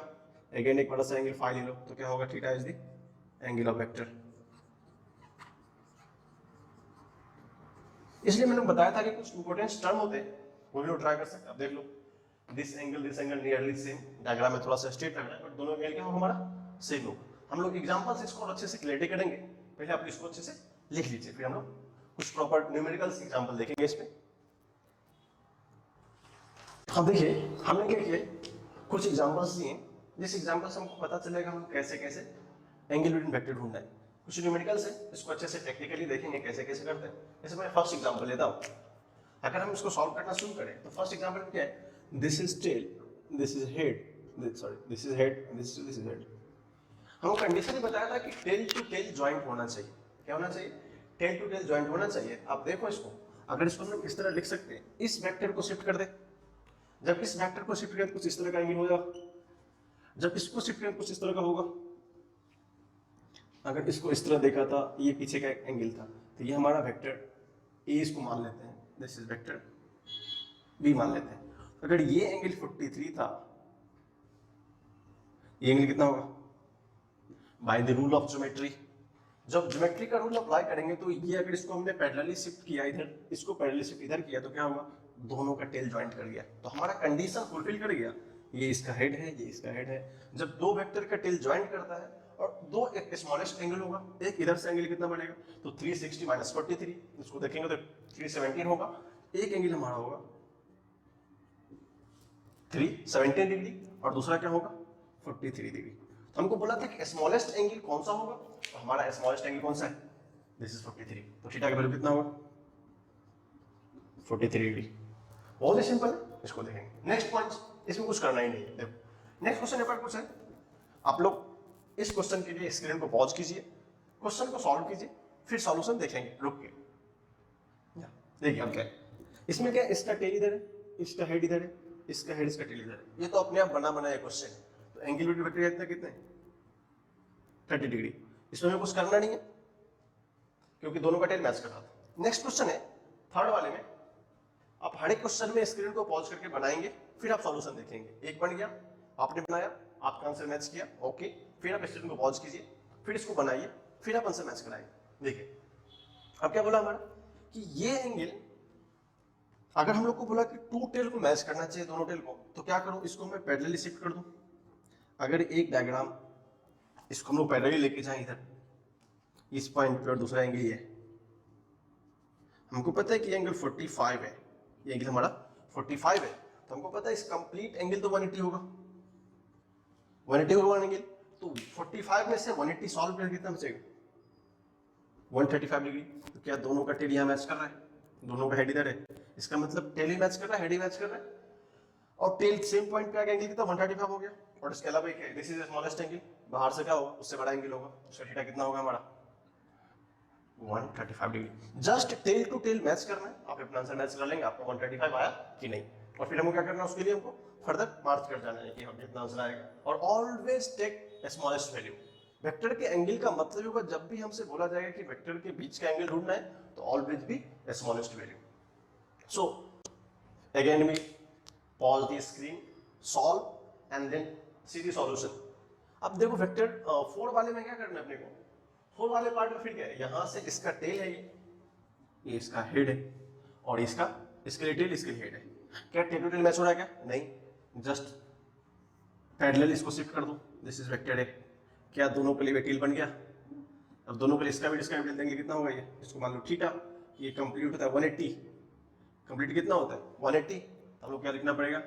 Speaker 1: Again एक बड़ा सा एंगल फाई ले लो तो क्या होगा, theta is the angle of vector. इसलिए मैंने बताया था कि कुछ इंपॉर्टेंट टर्म होते हैं वो भी लोग ट्राई कर सकते हैं। अब देख लो this angle nearly same, diagram में थोड़ा सा स्ट्रेट लग रहा है बट दोनों एंगल क्या होगा हमारा सेम होगा। हम लोग एग्जांपल्स इसको अच्छे से क्लियर करेंगे, पहले आप इसको अच्छे से लिख लीजिए, फिर हम लोग कुछ प्रॉपर न्यूमेरिकल्स एग्जांपल देखेंगे इसमें। अब देखिए हमने क्या किया, कुछ एग्जांपल्स दिए, जिस एग्जांपल से हमको पता चलेगा हम कैसे कैसे एंगल बिटवीन वेक्टर ढूंढना है। कुछ न्यूमेरिकल्स है, इसको अच्छे से टेक्निकली देखेंगे कैसे कैसे करते हैं। जैसे मैं फर्स्ट एग्जांपल लेता हूँ, अगर हम इसको सॉल्व करना शुरू करें तो फर्स्ट एग्जांपल क्या है, this is tail, this is head, sorry this is head, this is head. हमको कंडीशन ही बताया था कि टेल टू टेल ज्वाइंट होना चाहिए। क्या होना चाहिए, टेल टू टेल ज्वाइंट होना चाहिए। अब देखो इसको, अगर इसको हम लोग इस तरह लिख सकते हैं, इस वेक्टर को शिफ्ट कर दे, जब इस वेक्टर को शिफ्ट करें तो कुछ इस तरह का एंगल होगा, जब इसको शिफ्ट करें कुछ इस तरह का होगा। अगर इसको इस तरह देखा था, ये पीछे का एंगल था, तो ये हमारा वेक्टर ए इसको मान लेते हैं, दिस इज वेक्टर बी मान लेते हैं। अगर ये एंगल 43 था, ये एंगल कितना होगा, by the rule of geometry. जब ज्योमेट्री का रूल अप्लाई करेंगे तो ये अगर इसको हमने पैरेलली शिफ्ट किया इधर, इसको पैरेलली शिफ्ट इधर किया तो क्या होगा, दोनों का टेल ज्वाइंट कर गया, तो हमारा कंडीशन फुलफिल कर गया। ये इसका हेड है, ये इसका हेड है। जब दो वेक्टर का टेल ज्वाइंट करता है और दो एक स्मॉलेस्ट एंगल होगा, एक इधर से एंगल कितना बनेगा, तो 360 माइनस 43, इसको देखेंगे तो 317 होगा। एक एंगल हमारा होगा 317 डिग्री और दूसरा क्या होगा 43 डिग्री। तो हमको बोला था कि स्मॉलेस्ट एंगल कौन सा होगा, तो हमारा स्मॉलेस्ट एंगल कौन सा है, दिस इज 43। तो थीटा का वैल्यू कितना होगा 43 डिग्री। बहुत ही सिंपल है, इसको देखेंगे। नेक्स्ट पॉइंट, इसमें कुछ करना ही नहीं है। देखो नेक्स्ट क्वेश्चन पर कुछ है, आप लोग इस क्वेश्चन के लिए स्क्रीन को पॉज कीजिए, क्वेश्चन को सॉल्व कीजिए, फिर सॉल्यूशन देखेंगे रुक के। देखिए अब क्या है इसमें, क्या इसका टेल इधर है, इसका हेड इधर है, इसका हेड इसका टेल इधर है। ये तो अपने आप बना बनाया क्वेश्चन। तो एंगल बिटवीन वेक्टर कितना कितने 30 डिग्री। इसमें हमें कुछ करना नहीं है क्योंकि दोनों का टेल मैच कर रहा था। नेक्स्ट क्वेश्चन है थर्ड वाले में, आप हर एक क्वेश्चन में स्क्रीन को पॉज करके बनाएंगे, फिर आप सॉल्यूशन देखेंगे। एक बन गया, आपने बनाया, आपका आंसर मैच किया, ओके, फिर आप स्क्रीन को पॉज कीजिए, फिर इसको बनाइए, फिर आप आंसर मैच कराएंगे। देखिए अब क्या बोला हमारा कि ये एंगल, अगर हम लोग को बोला कि टू टेल को मैच करना चाहिए दोनों टेल को, तो क्या करूं, इसको मैं पैरेलली शिफ्ट कर दूं। अगर एक डायग्राम इसको हम लोग पैरेलली लेके जाएं इधर इस पॉइंट पे और दूसरा एंगल ये है, हमको पता है कि एंगल 45 है, ये एंगल हमारा 45 है, तो हमको पता है इस कंप्लीट एंगल तो 180 होगा, 180 होगा एंगल। तो 45 में से 180 सॉल्व करके कितना बचेगा 135 डिग्री। तो क्या दोनों का टेल यहाँ मैच कर रहा है, दोनों का हेड इधर है, इसका मतलब टेल ही मैच कर रहा है, हेड ही मैच कर रहा है, और टेल सेम पॉइंट पे आके एंगल कितना 135 हो गया। और इसके अलावा एक है, दिस इज स्मॉलेस्ट एंगल, बाहर से क्या होगा उससे बड़ा एंगल होगा, उसका थीटा कितना होगा हमारा 135 degree. Just tail to tail match करना है, आप अपना आंसर मैच कर लेंगे, आपको 135 आया कि नहीं, और फिर हमको क्या करना है, उसके लिए हमको फर्दर मार्क कर जाना है कि हम कितना आंसर आएगा। और always take smallest value. Vector के एंगल का मतलब होगा, जब भी हमसे बोला जाएगा कि वेक्टर के बीच का एंगल ढूंढना है तो ऑलवेज भी smallest value. So again we pause the screen, solve and then see the solution. अब देखो वेक्टर 4 वाले में क्या करना है अपने को, 4 वाले पार्ट में फिर क्या है, यहां से इसका टेल है ये, ये इसका हेड है और इसका इसके लिए टेल, इसके लिए हेड है। क्या टेल टू टेल मैच हो रहा है क्या? नहीं, जस्ट पैरेलल इसको शिफ्ट कर दो, दिस इज वेक्टर ए। क्या दोनों के लिए टेल बन गया? अब दोनों के लिए इसका भी टेल देंगे, कितना होगा ये? इसको मान लो थीटा, ये कंप्लीट होता है 180, कंप्लीट कितना होता है 180, तो हम लोग क्या लिखना पड़ेगा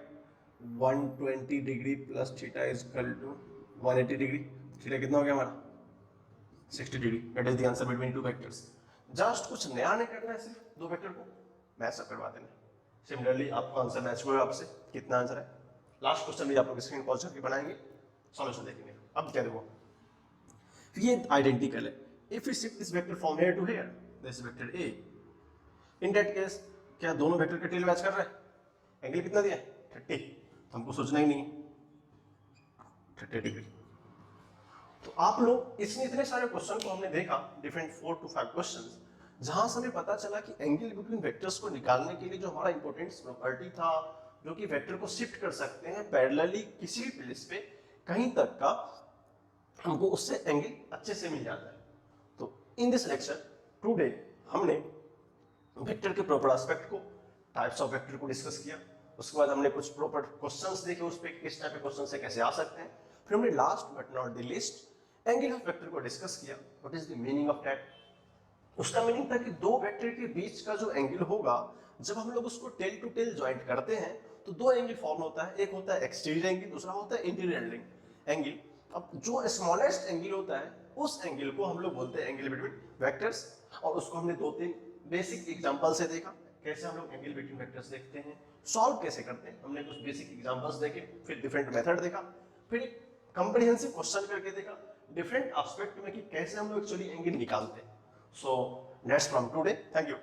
Speaker 1: 120 degree plus theta is equal to 180 degree. Theta कितना हो गया हमारा 60 degree. That is the answer between two vectors. Just कुछ नया नहीं करना है, सिर्फ दो वेक्टर को मैच अप करवा देना। सिमिलरली आपको आंसर मैच हुआ आपसे, कितना आंसर है। लास्ट क्वेश्चन भी आप लोग स्क्रीन पॉज करके बनाएंगे, सॉल्यूशन देखेंगे। अब क्या देखो, ये आइडेंटिकल है। If we shift this vector from here to here, this vector A, in that case क्या दोनों वेक्टर का टेल मैच कर रहा है? एंगल कितना दिया है 30, तो हमको सोचना ही नहीं है 30 डिग्री। तो आप लोग इसमें इतने सारे क्वेश्चन को हमने देखा, डिफरेंट 4 to 5 क्वेश्चंस, जहां से हमें पता चला कि एंगल बिटवीन वेक्टर्स को निकालने के लिए जो हमारा इंपॉर्टेंट प्रॉपर्टी था, जो कि वेक्टर को शिफ्ट कर सकते हैं पैरेलली किसी भी प्लेस पे कहीं तक का, हमको उससे एंगल अच्छे से मिल जाता है। तो इन दिस लेक्चर टुडे हमने वेक्टर के प्रॉपर एस्पेक्ट को, टाइप्स ऑफ वेक्टर को डिस्कस किया। उसके बाद हमने कुछ प्रॉपर क्वेश्चंस देखे, उस पे किस टाइप के क्वेश्चन से कैसे आ सकते हैं। फिर हमने last but not the least angle of vector को डिस्कस किया। What is the meaning of that? उसका मीनिंग था कि दो वेक्टर के बीच का जो एंगल होगा, जब हम लोग उसको टेल टू टेल ज्वाइंट करते हैं तो दो एंगल फॉर्म होता है। एक होता है एक्सटीरियर एंगल, दूसरा होता है इंटीरियर एंगल। अब जो स्मॉलेस्ट एंगल होता है उस एंगल को हम लोग बोलते हैं एंगल बिटवीन वेक्टर्स, और उसको हमने 2-3 बेसिक एग्जांपल से देखा कैसे हम लोग एंगल बिटवीन वेक्टर्स देखते हैं, सॉल्व कैसे करते हैं। हमने कुछ बेसिक एग्जांपल्स देखे, फिर डिफरेंट मेथड देखा, फिर एक कंप्रिहेंसिव क्वेश्चन करके देखा डिफरेंट एस्पेक्ट में कि कैसे हम लोग एक्चुअली एंगल निकालते हैं। So that's from today, thank you.